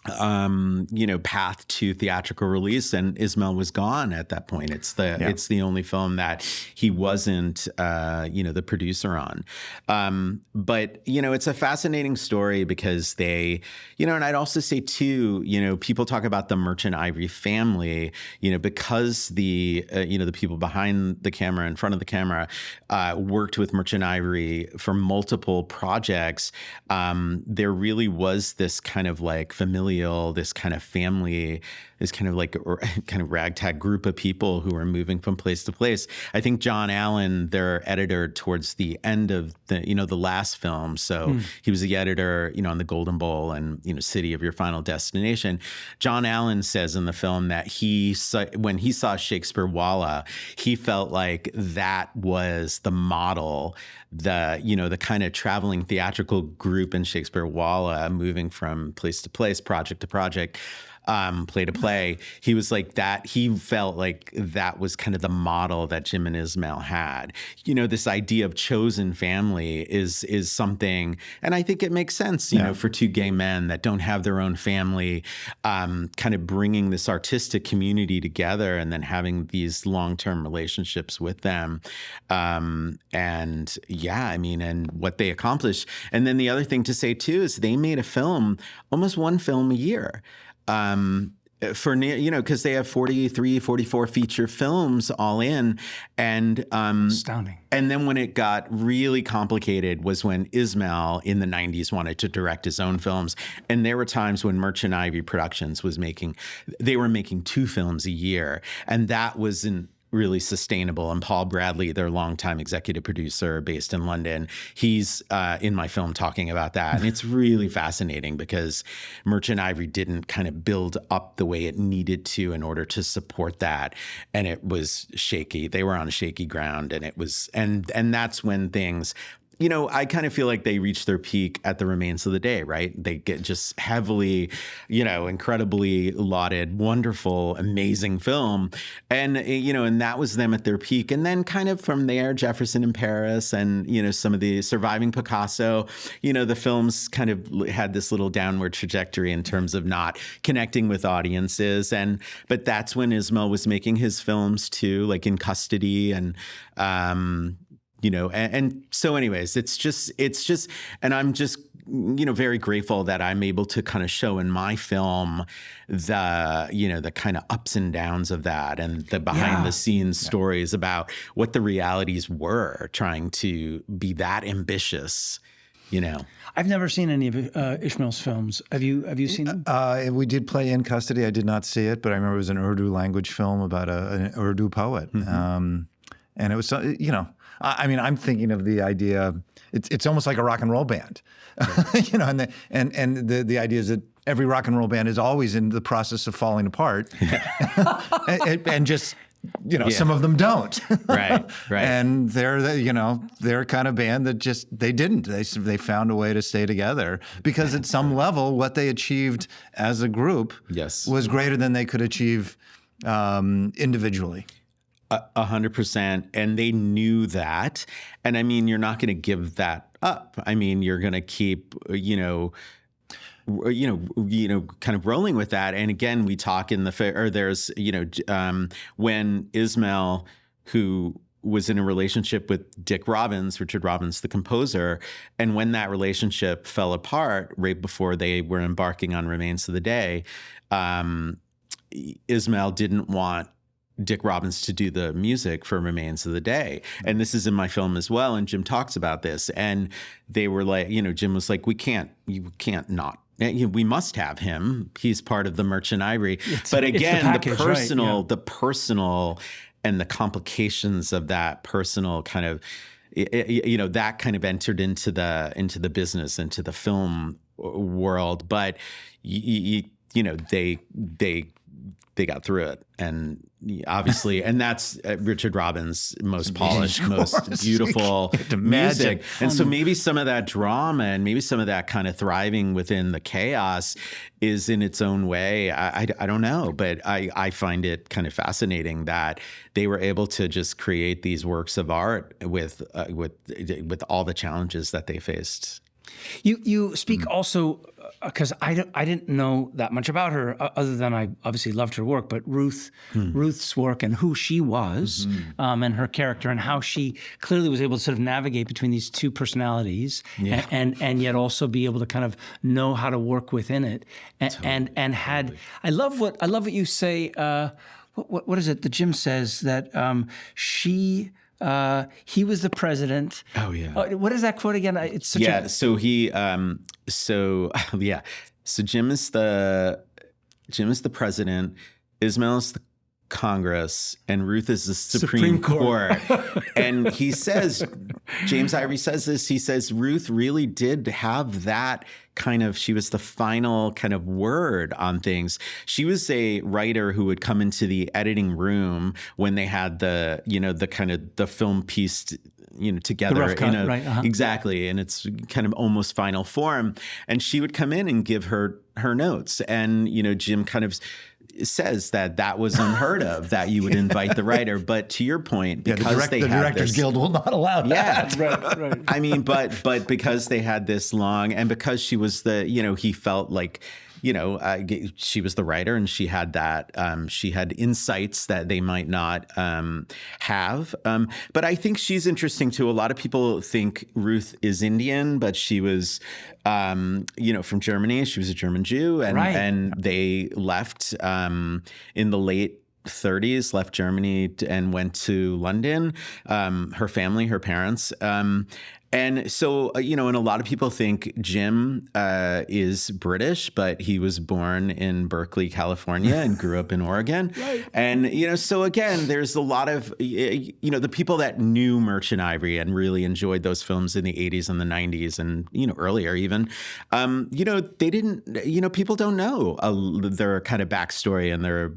path to theatrical release, and Ismail was gone at that point. It's the only film that he wasn't the producer on. But it's a fascinating story because they, and I'd also say too, people talk about the Merchant Ivory family, because the people behind the camera, in front of the camera, worked with Merchant Ivory for multiple projects. There really was this kind of like familial, this kind of family, this kind of like kind of ragtag group of people who are moving from place to place. I think John Allen, their editor, towards the end of the last film, so he was the editor, on the Golden Bowl and City of Your Final Destination. John Allen says in the film that when he saw Shakespeare Walla, he felt like that was the model, the kind of traveling theatrical group in Shakespeare Walla, moving from place to place, project to project, play to play. He was like that. He felt like that was kind of the model that Jim and Ismail had. This idea of chosen family is something, and I think it makes sense, for two gay men that don't have their own family, kind of bringing this artistic community together and then having these long-term relationships with them. And what they accomplished. And then the other thing to say too is they made a film, almost one film a year. Because they have 43, 44 feature films all in, and astounding. And then when it got really complicated was when Ismail in the 90s wanted to direct his own films, and there were times when Merchant Ivory Productions was making 2 films a year, and that wasn't really sustainable. And Paul Bradley, their longtime executive producer based in London, he's in my film talking about that. And it's really fascinating because Merchant Ivory didn't kind of build up the way it needed to in order to support that. And it was shaky. They were on shaky ground, and it was, and that's when things, I kind of feel like they reached their peak at The Remains of the Day, right? They get just heavily, incredibly lauded, wonderful, amazing film. And, and that was them at their peak. And then kind of from there, Jefferson in Paris and, some of the Surviving Picasso, the films kind of had this little downward trajectory in terms of not connecting with audiences. But that's when Ismail was making his films too, like In Custody and, and so anyways, it's just, and I'm just, very grateful that I'm able to kind of show in my film the kind of ups and downs of that and the behind the scenes stories about what the realities were trying to be that ambitious, I've never seen any of Ishmael's films. Have you seen them? We did play In Custody. I did not see it, but I remember it was an Urdu language film about an Urdu poet. And it was, I'm thinking of the idea. It's almost like a rock and roll band, and the idea is that every rock and roll band is always in the process of falling apart, and just some of them don't. Right. And they're a kind of band that just they didn't. They found a way to stay together because at some level, what they achieved as a group was greater than they could achieve individually. 100%. And they knew that. And I mean, you're not going to give that up. I mean, you're going to keep, kind of rolling with that. And again, we talk in there's, when Ismail, who was in a relationship with Richard Robbins, the composer, and when that relationship fell apart right before they were embarking on Remains of the Day, Ismail didn't want Dick Robbins to do the music for Remains of the Day. And this is in my film as well. And Jim talks about this. And they were like, Jim was like, we can't not. We must have him. He's part of the Merchant Ivory. But again, the personal and the complications of that personal kind of, that kind of entered into the business, into the film world. But, they got through it. And obviously, and that's Richard Robbins' most polished, most beautiful music. And so maybe some of that drama and maybe some of that kind of thriving within the chaos is in its own way. I don't know, but I find it kind of fascinating that they were able to just create these works of art with all the challenges that they faced. You speak also, because I didn't know that much about her other than I obviously loved her work, but Ruth's work and who she was and her character and how she clearly was able to sort of navigate between these two personalities and yet also be able to kind of know how to work within it and had I love what you say. What is it that Jim says that he was the president. Oh yeah. What is that quote again? It's such So Jim is the president. Ismail is the Congress, and Ruth is the Supreme Court. And he says, James Ivory says this. He says Ruth really did have that kind of. She was the final kind of word on things. She was a writer who would come into the editing room when they had the kind of the film piece together. The rough cut, right? Exactly. And it's kind of almost final form. And she would come in and give her notes. And, Jim kind of says that was unheard of, that you would invite the writer. But to your point, because the Directors Guild will not allow that. right. I mean, but because they had this long, and because she was he felt like, she was the writer, and she had that, she had insights that they might not have. But I think she's interesting too. A lot of people think Ruth is Indian, but she was, from Germany. She was a German Jew, and they left in the late 30s, left Germany and went to London. Her family, her parents. And so, and a lot of people think Jim is British, but he was born in Berkeley, California, and grew up in Oregon. Right. And, so again, there's a lot of, the people that knew Merchant Ivory and really enjoyed those films in the 80s and the 90s and, earlier even, they didn't, people don't know their kind of backstory and their,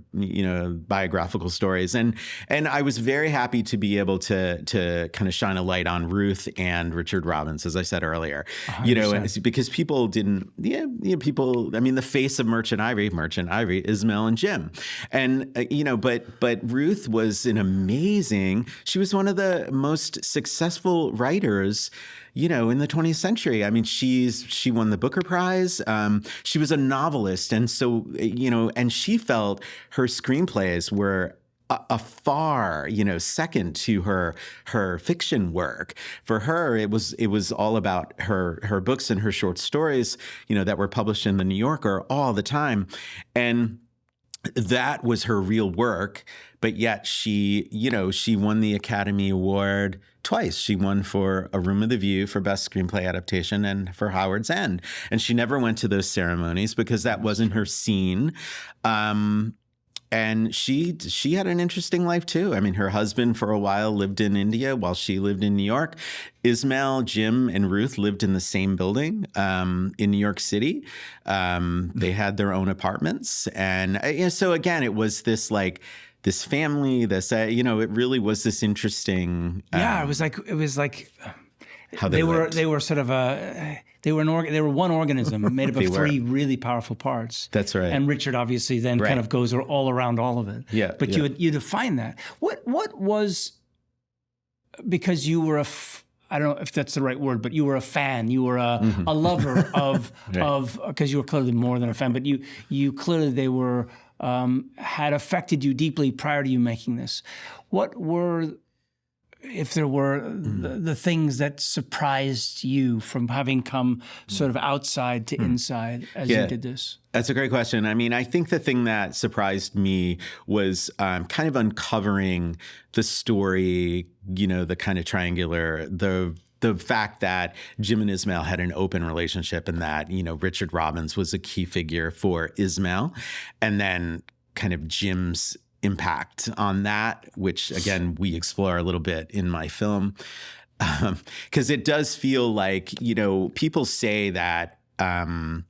biographical stories. And I was very happy to be able to kind of shine a light on Ruth and Richard Robbins, as I said earlier. 100%. You know, and it's because people didn't, people, I mean, the face of Merchant Ivory, Ismael and Jim. And, you know, but Ruth was she was one of the most successful writers, you know, in the 20th century. I mean, she won the Booker Prize. She was a novelist. And so, you know, and she felt her screenplays were a far, you know, second to her fiction work. For her, it was all about her books and her short stories, you know, that were published in the New Yorker all the time. And that was her real work. But yet she won the Academy Award twice. She won for A Room with a View for Best Screenplay Adaptation and for Howard's End. And she never went to those ceremonies because that wasn't her scene. And she had an interesting life too. I mean, her husband for a while lived in India while she lived in New York. Ismael, Jim, and Ruth lived in the same building in New York City. They had their own apartments. And so again, it was this family, it really was this interesting. It was like how they were lived. sort of they were one organism made up of three really powerful parts. That's right. And Richard obviously then kind of goes all around all of it. Yeah. But you define that. What was, because you were I don't know if that's the right word, but you were a fan. You were a lover of because you were clearly more than a fan. But you clearly they were had affected you deeply prior to you making this. What were, if there were, the things that surprised you from having come sort of outside to inside as you did this? That's a great question. I mean, I think the thing that surprised me was kind of uncovering the story, you know, the kind of triangular, the fact that Jim and Ismael had an open relationship and that, you know, Richard Robbins was a key figure for Ismael, and then kind of Jim's impact on that, which again, we explore a little bit in my film. Because it does feel like, you know, people say that, and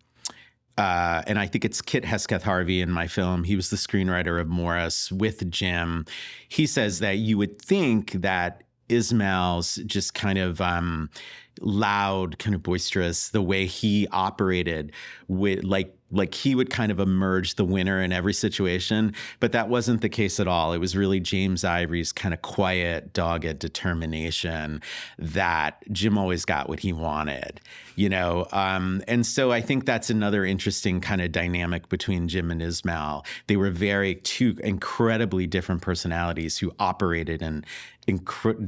I think it's Kit Hesketh Harvey in my film. He was the screenwriter of Morris with Jim. He says that you would think that Ismael's just kind of loud, kind of boisterous, the way he operated with like he would kind of emerge the winner in every situation, but that wasn't the case at all. It was really James Ivory's kind of quiet, dogged determination that Jim always got what he wanted, you know? And so I think that's another interesting kind of dynamic between Jim and Ismael. They were two incredibly different personalities who operated in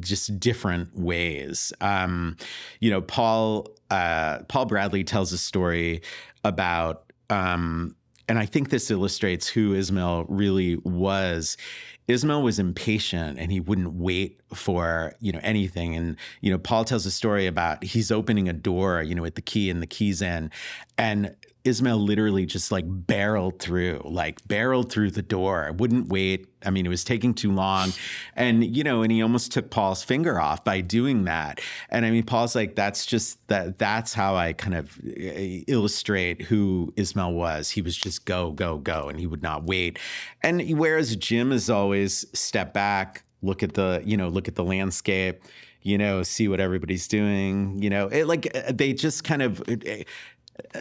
just different ways. You know, Paul Bradley tells a story about, and I think this illustrates who Ismael really was. Ismael was impatient and he wouldn't wait for, you know, anything. And, you know, Paul tells a story about he's opening a door, you know, with the key and the keys in, and Ismael literally just barreled through the door. Wouldn't wait. I mean, it was taking too long. And, you know, and he almost took Paul's finger off by doing that. And I mean, Paul's like, that's how I kind of illustrate who Ismael was. He was just go, go, go. And he would not wait. And whereas Jim is always step back, look at the landscape, you know, see what everybody's doing, you know, they just kind of,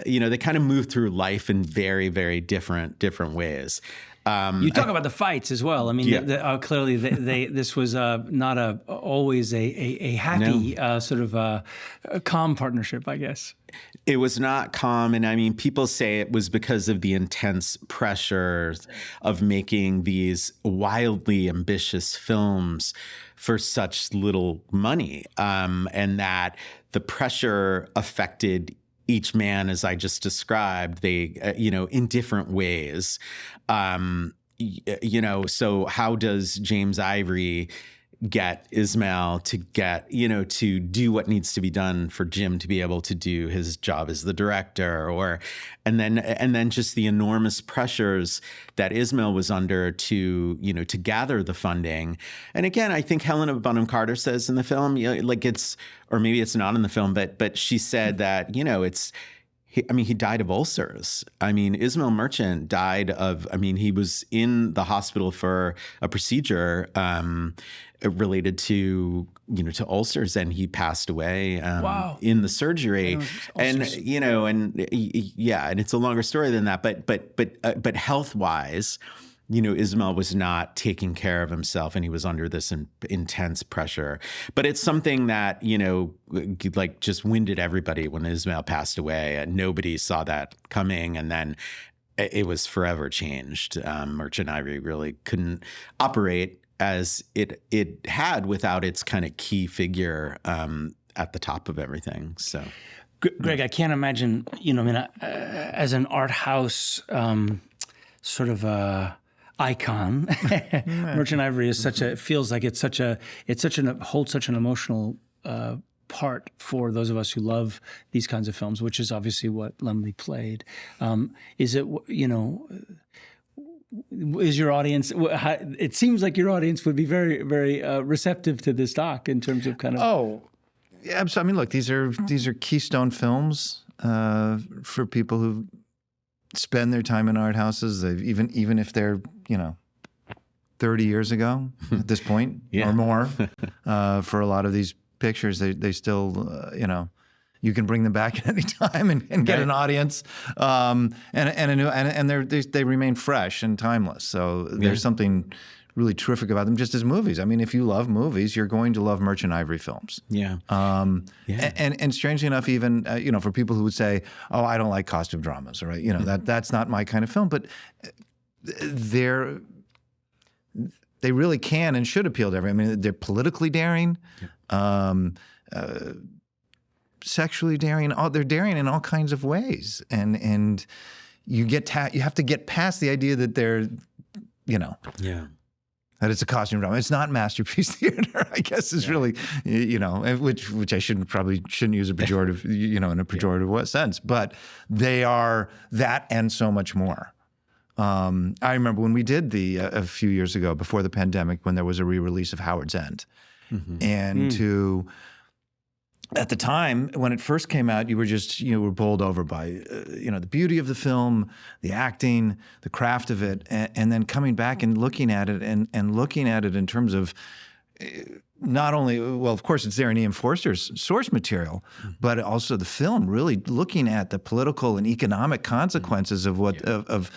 you know, they kind of move through life in very, very different ways. You talk about the fights as well. I mean, clearly this was not always a happy sort of a calm partnership, I guess. It was not calm. And I mean, people say it was because of the intense pressures of making these wildly ambitious films for such little money. And that the pressure affected each man, as I just described, they, you know, in different ways. You know, so how does James Ivory get Ismael to to do what needs to be done for Jim to be able to do his job as the director, and then just the enormous pressures that Ismael was under to gather the funding. And again, I think Helena Bonham Carter says in the film, or maybe it's not in the film, but she said that, you know, he died of ulcers. I mean, Ismail Merchant died of, he was in the hospital for a procedure related to ulcers, and he passed away in the surgery. And and it's a longer story than that, but health wise, Ismail was not taking care of himself, and he was under this intense pressure. But it's something that, just winded everybody when Ismail passed away, and nobody saw that coming. And then it was forever changed. Merchant Ivory really couldn't operate as it had without its kind of key figure at the top of everything. So, Greg, I can't imagine, as an art house sort of icon, Merchant Ivory is feels like holds such an emotional part for those of us who love these kinds of films, which is obviously what Laemmle played. Is your audience? It seems like your audience would be very, very receptive to this doc in terms of kind of. Oh, yeah. So, look, these are keystone films for people who spend their time in art houses. Even if they're 30 years ago at this point or more, for a lot of these pictures, they still you can bring them back at any time and get an audience, and they remain fresh and timeless. So there's something really terrific about them, just as movies. If you love movies, you're going to love Merchant Ivory films. Yeah. And strangely enough, even for people who would say, "Oh, I don't like costume dramas," or that's not my kind of film, but they really can and should appeal to everyone. They're politically daring. Sexually daring, they're daring in all kinds of ways, and you have to get past the idea that they're, that it's a costume drama. It's not masterpiece theater, I guess, is really, which I shouldn't use a pejorative, in a pejorative sense, but they are that and so much more. I remember when we did a few years ago before the pandemic, when there was a re-release of Howard's End, and at the time, when it first came out, you were bowled over by, the beauty of the film, the acting, the craft of it, and then coming back and looking at it and looking at it in terms of not only, well, of course, it's there in Ian Forster's source material, but also the film really looking at the political and economic consequences of of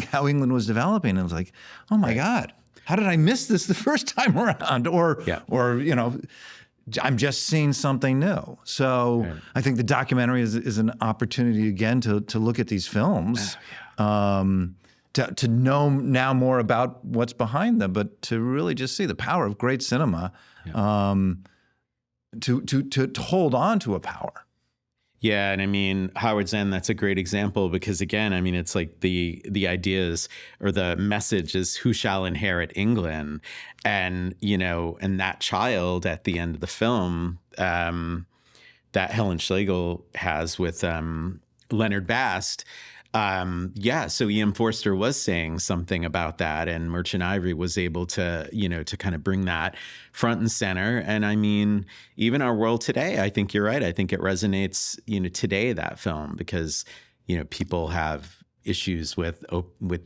how England was developing. And it was like, oh my God, how did I miss this the first time around? Or I'm just seeing something new. So I think the documentary is an opportunity again to look at these films, to know now more about what's behind them, but to really just see the power of great cinema, to hold on to a power. Yeah, and Howard's End, that's a great example because again, it's like the ideas or the message is who shall inherit England, and and that child at the end of the film that Helen Schlegel has with Leonard Bast. So Ian Forster was saying something about that, and Merchant Ivory was able to, to kind of bring that front and center. And even our world today, I think you're right. I think it resonates, today, that film, because, people have issues with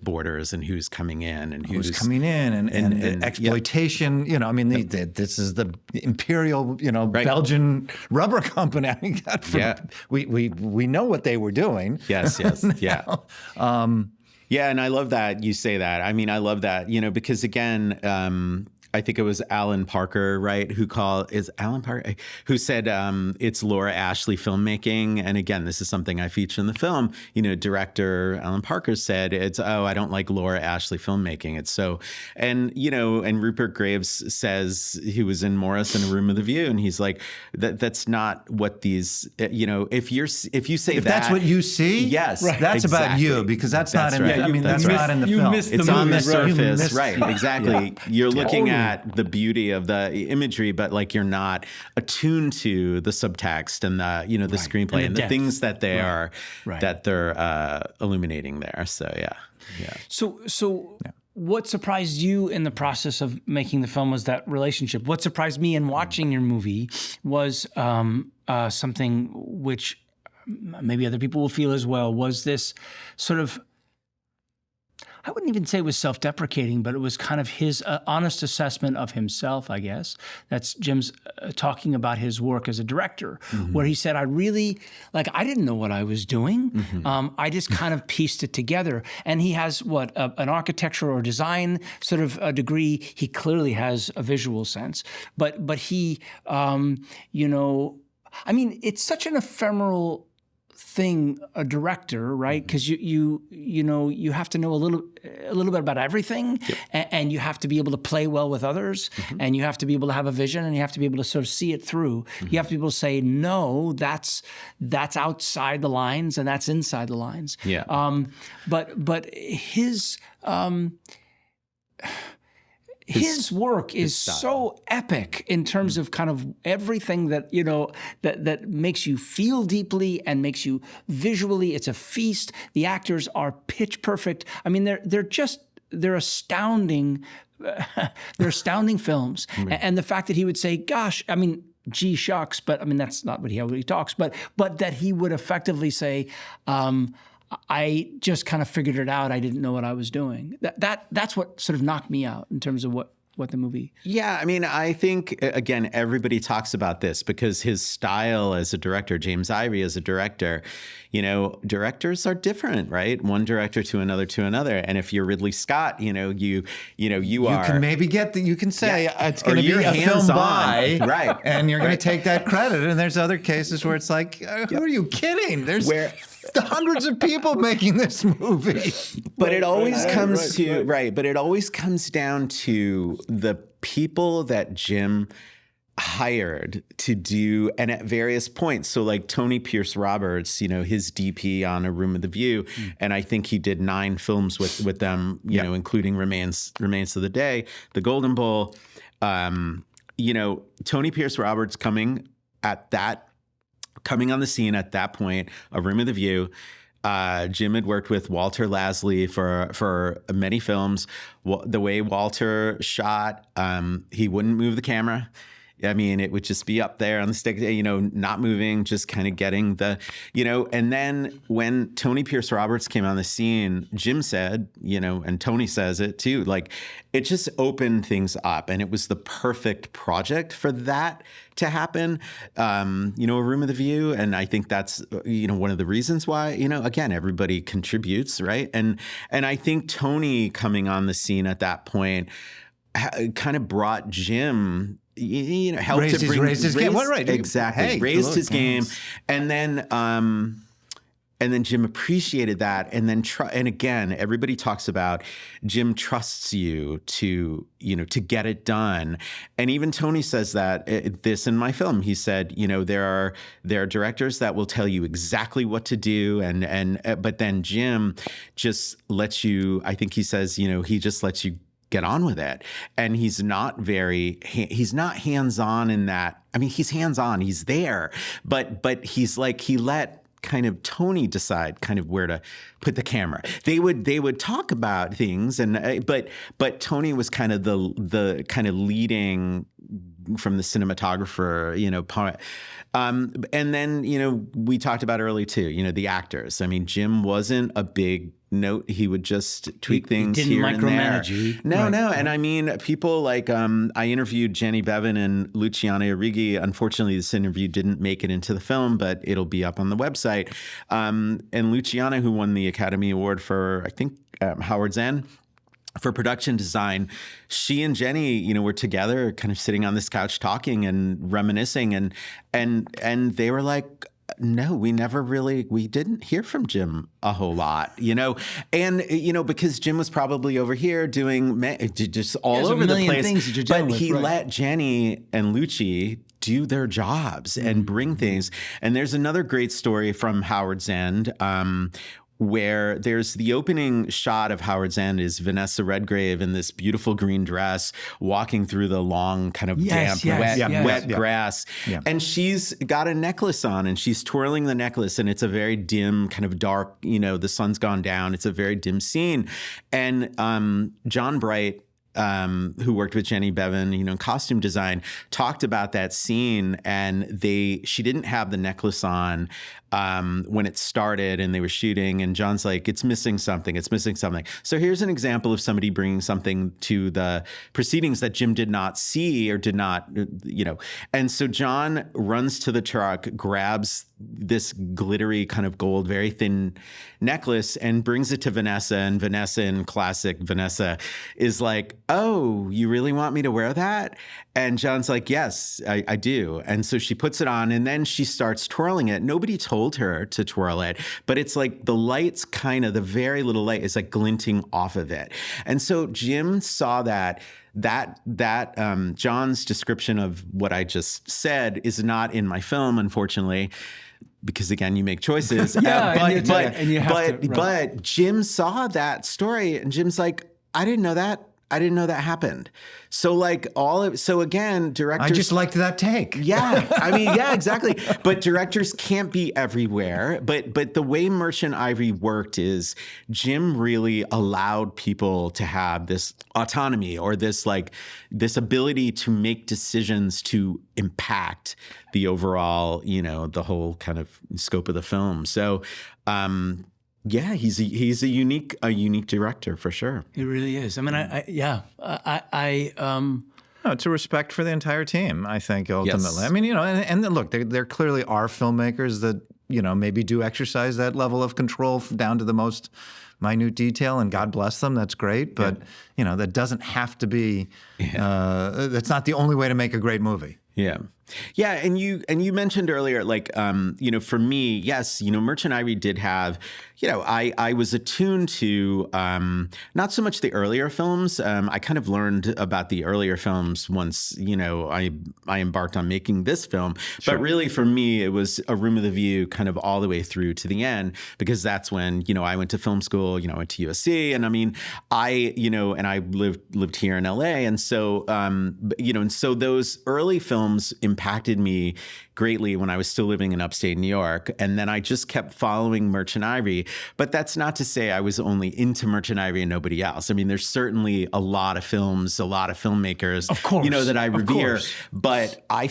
borders and who's coming in and who's coming in and exploitation. This is the imperial, Belgian rubber company. We know what they were doing. Yes, yeah. And I love that you say that. I love that, because again, I think it was Alan Parker, right? Who said it's Laura Ashley filmmaking. And again, this is something I feature in the film. Director Alan Parker said I don't like Laura Ashley filmmaking. It's so, and Rupert Graves says he was in Morris in A Room with a View, and he's like, that's not what these, if you say if that's what you see, yes, that's exactly about you, because that's not in. Right. That's not in the film. It's on the surface, right? Exactly. You're looking at the beauty of the imagery, but like you're not attuned to the subtext and the the screenplay and the things that they are that they're illuminating there. So yeah. So what surprised you in the process of making the film was that relationship. What surprised me in watching your movie was something which maybe other people will feel as well, was this sort of, I wouldn't even say it was self-deprecating, but it was kind of his honest assessment of himself, I guess. That's Jim's talking about his work as a director, where he said, I didn't know what I was doing. I just kind of pieced it together. And he has an architecture or design sort of a degree. He clearly has a visual sense, but he, it's such an ephemeral thing, a director, right? Because you have to know a little bit about everything, and you have to be able to play well with others, and you have to be able to have a vision, and you have to be able to sort of see it through. You have to be able to say, no, that's outside the lines, and that's inside the lines. But his work is so epic in terms of kind of everything that, that makes you feel deeply and makes you visually. It's a feast. The actors are pitch perfect. I mean, they're astounding. They're astounding films. And the fact that he would say, gosh, I mean, gee shucks, but I mean, that's not what he talks, but that he would effectively say, I just kind of figured it out. I didn't know what I was doing. That's what sort of knocked me out in terms of what the movie. Yeah, I mean, I think, again, everybody talks about this because his style as a director, James Ivory as a director, directors are different, right? One director to another. And if you're Ridley Scott, you can maybe you can say it's going to be a film by, right? And you're going to take that credit. And there's other cases where it's like, who are you kidding? There's hundreds of people making this movie. But it always comes But it always comes down to the people that Jim hired to do, and at various points. So like Tony Pierce Roberts, his DP on A Room with a View, and I think he did 9 films with them, including Remains of the Day, The Golden Bowl. Tony Pierce Roberts coming on the scene at that point, A Room with a View. Jim had worked with Walter Lasley for many films. The way Walter shot, he wouldn't move the camera. I mean, it would just be up there on the stick, not moving, just kind of getting the, and then when Tony Pierce Roberts came on the scene, Jim said, and Tony says it too, like it just opened things up, and it was the perfect project for that to happen. A Room with a View. And I think that's, one of the reasons why, again, everybody contributes, right? And I think Tony coming on the scene at that point kind of brought Jim, helped raised to raised his game. Right. Exactly. Hey, raised his game. And then Jim appreciated that. And then, and again, everybody talks about Jim trusts you to get it done. And even Tony says that this in my film, he said, there are directors that will tell you exactly what to do. But then Jim just lets you, I think he says, he just lets you get on with it. And he's not hands-on in that. I mean, he's hands-on, he's there, but he's like, he let kind of Tony decide kind of where to put the camera. They would talk about things, and but Tony was kind of the kind of leading from the cinematographer, part. And then, we talked about early too, the actors. I mean, Jim wasn't a big note. He would just tweak things here and there. No. And I mean, people like, I interviewed Jenny Bevan and Luciana Arrighi. Unfortunately, this interview didn't make it into the film, but it'll be up on the website. And Luciana, who won the Academy Award for, I think, Howard's End, for production design, she and Jenny, were together kind of sitting on this couch talking and reminiscing, and they were like, no, we didn't hear from Jim a whole lot, and, because Jim was probably over here doing just all over the place, but he let Jenny and Lucci do their jobs and bring things. And there's another great story from Howard's End, where there's the opening shot of Howard's End is Vanessa Redgrave in this beautiful green dress walking through the long kind of wet grass. Yeah. And she's got a necklace on, and she's twirling the necklace, and it's a very dim, kind of dark, the sun's gone down. It's a very dim scene. And John Bright, who worked with Jenny Bevan, in costume design, talked about that scene, and she didn't have the necklace on. when it started and they were shooting, and John's like, it's missing something. So here's an example of somebody bringing something to the proceedings that Jim did not see or did not, And so John runs to the truck, grabs this glittery kind of gold, very thin necklace and brings it to Vanessa. And Vanessa, in classic Vanessa, is like, oh, you really want me to wear that? And John's like, yes, I do. And so she puts it on, and then she starts twirling it. Nobody told her to twirl it, but it's like the light's kind of, the very little light is like glinting off of it. And so Jim saw that John's description of what I just said is not in my film, unfortunately, because again, you make choices. But Jim saw that story, and Jim's like, I didn't know that happened. So again, directors. I just liked that take. Yeah. I mean, yeah, exactly. But directors can't be everywhere. But the way Merchant Ivory worked is Jim really allowed people to have this autonomy or this ability to make decisions to impact the overall, the whole kind of scope of the film. So, yeah, he's a unique director for sure. He really is. I mean, It's a respect for the entire team, I think, ultimately. Yes. I mean, and look, there clearly are filmmakers that, maybe do exercise that level of control down to the most minute detail, and God bless them. That's great. But, that doesn't have to be, that's not the only way to make a great movie. Yeah. Yeah. And you mentioned earlier, for me, yes, Merchant Ivory did have, I was attuned to not so much the earlier films. I kind of learned about the earlier films once, I embarked on making this film. Sure. But really for me, it was A Room with a View kind of all the way through to the end, because that's when, I went to film school, I went to USC. And I mean, and I lived here in LA. And so, and so those early films impacted me greatly when I was still living in upstate New York. And then I just kept following Merchant Ivory. But that's not to say I was only into Merchant Ivory and nobody else. I mean, there's certainly a lot of films, a lot of filmmakers, of course, that I revere. But I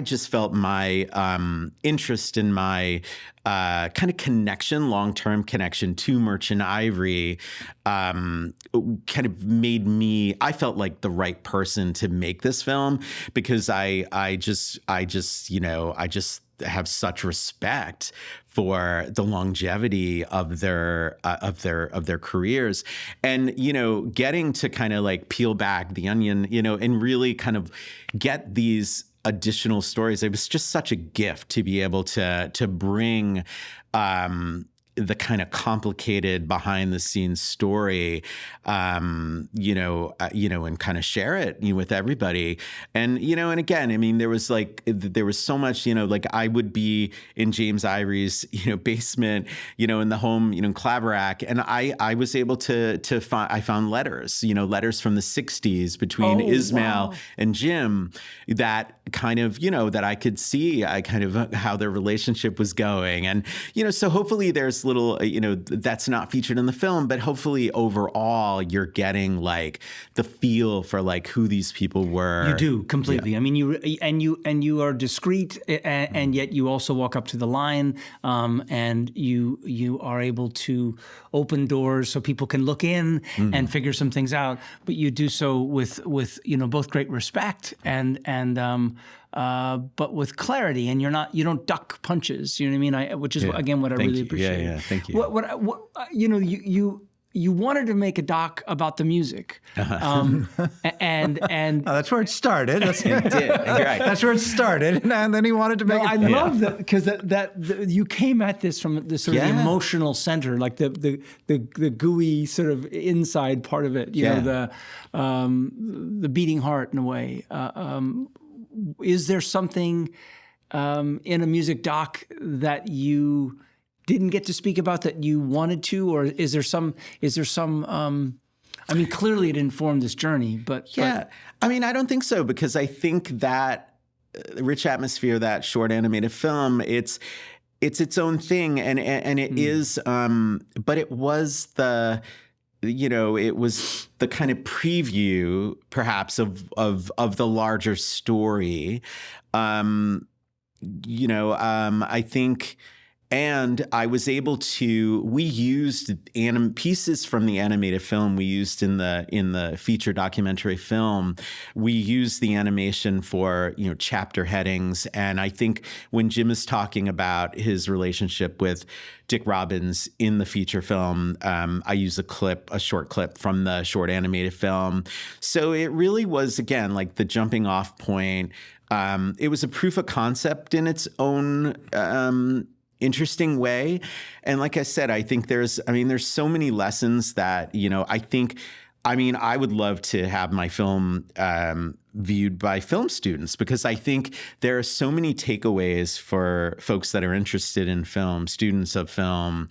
just felt my interest in my kind of connection, long-term connection to Merchant Ivory kind of made me, I felt like the right person to make this film, because I just have such respect for the longevity of their careers, and getting to kind of peel back the onion, and really kind of get these additional stories. It was just such a gift to be able to bring the kind of complicated behind the scenes story, and kind of share it with everybody. And, and again, I mean, there was so much, I would be in James Ivory's, basement, in the home, in Claverack. And I was able to find, I found letters, letters from the 60s between Ismail and Jim that kind of, that I could see kind of how their relationship was going. And, so hopefully there's little, that's not featured in the film, but hopefully overall you're getting the feel for who these people were. You do completely. Yeah. I mean, you are discreet, and yet you also walk up to the line, and you are able to open doors so people can look in and figure some things out. But you do so with both great respect but with clarity, and you don't duck punches. You know what I mean? Which is again what I really appreciate. Yeah, thank you. What you wanted to make a doc about the music, and that's where it started. It did. Right. That's where it started, and then he wanted to make. I love that, because that you came at this from the sort of the emotional center, like the gooey sort of inside part of it. The beating heart in a way. Is there something in a music doc that you didn't get to speak about that you wanted to, or is there some? I mean, clearly it informed this journey, but I mean, I don't think so, because I think that Rich Atmosphere, that short animated film, it's its own thing, and it is, but it was it was the kind of preview, perhaps, of the larger story. I think. And I was able to. We used pieces from the animated film. We used in the feature documentary film. We used the animation for chapter headings. And I think when Jim is talking about his relationship with Dick Robbins in the feature film, I use a short clip from the short animated film. So it really was, again, like the jumping off point. It was a proof of concept in its own interesting way. And like I said, I think there's so many lessons that, I would love to have my film viewed by film students, because I think there are so many takeaways for folks that are interested in film, students of film.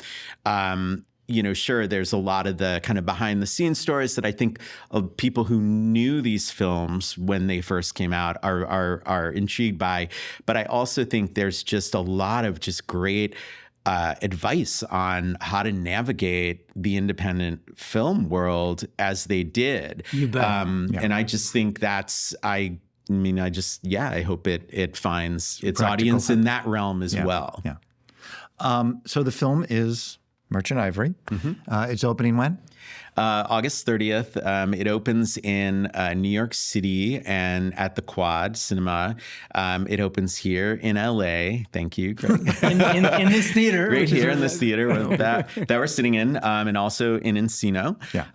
Sure, there's a lot of the kind of behind the scenes stories that I think of people who knew these films when they first came out are intrigued by. But I also think there's just a lot of just great advice on how to navigate the independent film world as they did. You bet. And I just think I hope it finds its audience in that realm as well. Yeah. So the film is Merchant Ivory. It's opening when? August 30th. It opens in New York City and at the Quad Cinema. It opens here in LA. Thank you, Greg. in this theater. Right here in this theater that we're sitting in, and also in Encino. Yeah.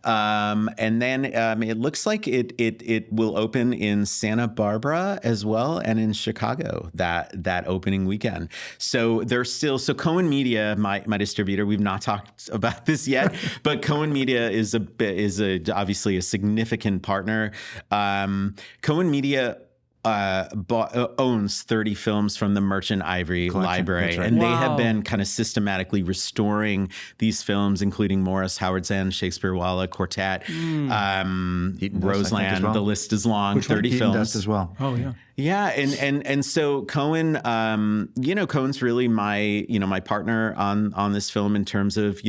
And then it looks like it will open in Santa Barbara as well, and in Chicago that opening weekend. So there's still Cohen Media, my distributor. We've not talked about this yet, but Cohen Media is obviously a significant partner. Cohen Media owns 30 films from the Merchant Ivory library. Right. And they have been kind of systematically restoring these films, including Morris, Howard Zahn, Shakespeare Walla, Quartet, Roseland. Well. The list is long, 30 Eaton films. Dust as well. Oh, yeah. Yeah, and so Cohen, Cohen's really my partner on this film in terms of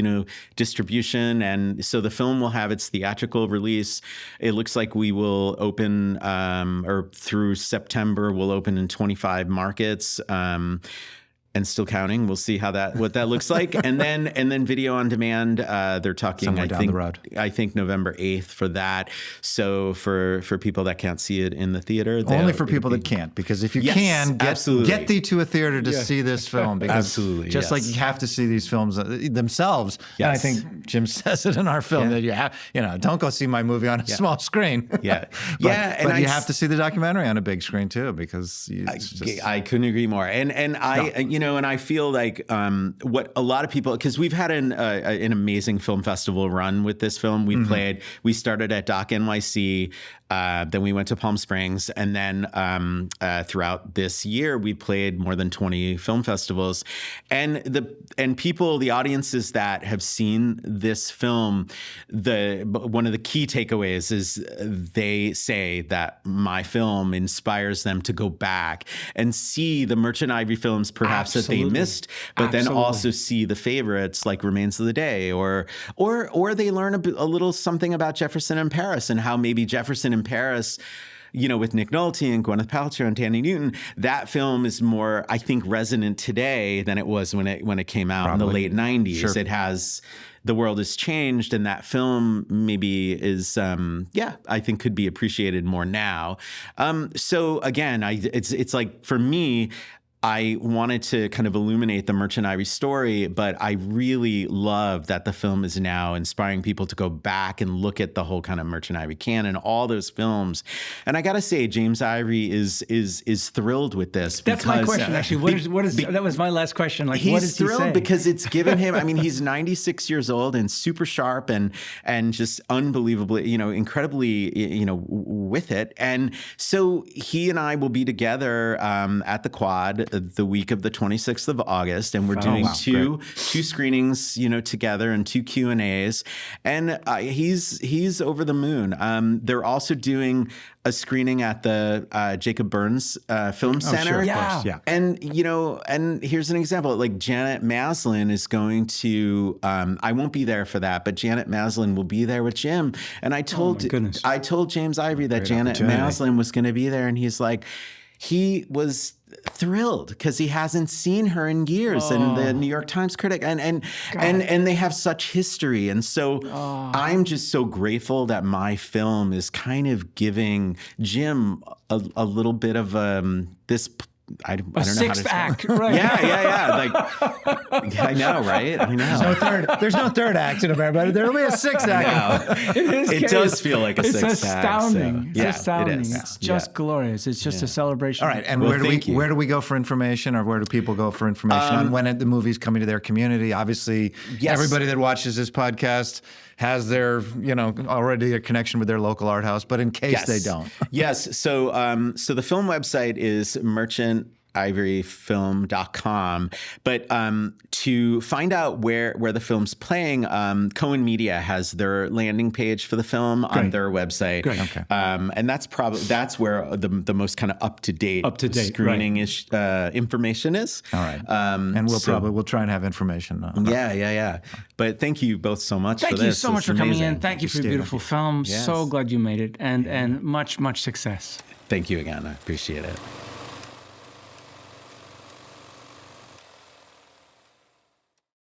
distribution, and so the film will have its theatrical release. It looks like we will open or through September we'll open in 25 markets. And still counting. We'll see what that looks like, and then video on demand. They're talking somewhere down the road. I think November 8th for that. So for people that can't see it in the theater, only for people that can't, because if you can, get thee to a theater to see this film. Because absolutely, just like you have to see these films themselves. Yes. And I think Jim says it in our film that you have, don't go see my movie on a small screen. but you have to see the documentary on a big screen too, because I couldn't agree more. And I feel like what a lot of people, because we've had an amazing film festival run with this film. We started at Doc NYC, then we went to Palm Springs, and then throughout this year we played more than 20 film festivals. And the audiences that have seen this film, one of the key takeaways is they say that my film inspires them to go back and see the Merchant Ivory films perhaps that they missed, but then also see the favorites like Remains of the Day, or they learn a little something about Jefferson in Paris, and how maybe Jefferson in Paris, with Nick Nolte and Gwyneth Paltrow and Thandie Newton, that film is more, I think, resonant today than it was when it came out in the late 90s. Sure. It has, the world has changed, and that film maybe is, I think could be appreciated more now. So again, it's like, for me, I wanted to kind of illuminate the Merchant Ivory story, but I really love that the film is now inspiring people to go back and look at the whole kind of Merchant Ivory canon, all those films. And I got to say, James Ivory is thrilled with this. That's my question, actually. That was my last question. Like, what is he thrilled saying? Because it's given him, he's 96 years old and super sharp and just unbelievably, incredibly, with it. And so he and I will be together at the Quad the week of the 26th of August, and we're doing two screenings, together, and 2 Q&As, and he's over the moon. They're also doing a screening at the Jacob Burns Film Center. Sure, of course, yeah. And and here's an example. Like Janet Maslin is going to. I won't be there for that, but Janet Maslin will be there with Jim. And I told James Ivory that Janet Maslin was going to be there, and he's like, he was thrilled because he hasn't seen her in years, and the New York Times critic, and they have such history, and so I'm just so grateful that my film is kind of giving Jim a little bit of this. I don't know how to sixth act, right? Yeah. Like, I know, right? I know. There's no third act in America. There'll be a sixth act. It does feel like a it's sixth act. astounding. So, It's astounding. it is. It's just glorious. It's just a celebration. All right, and Well, where do we go for information, or where do people go for information on when the movie's coming to their community? Obviously, everybody that watches this podcast has their, already a connection with their local art house, but in case they don't. Yes. So the film website is merchantivoryfilm.com. But to find out where the film's playing, Cohen Media has their landing page for the film on their website. Great. Okay. And that's where the most kind of up-to-date screening information is. All right. And we'll try and have information. Yeah. But thank you both so much for this. Thank you so much for coming in. Thank you for your Steve. beautiful film. Yes. So glad you made it, and much success. Thank you again. I appreciate it.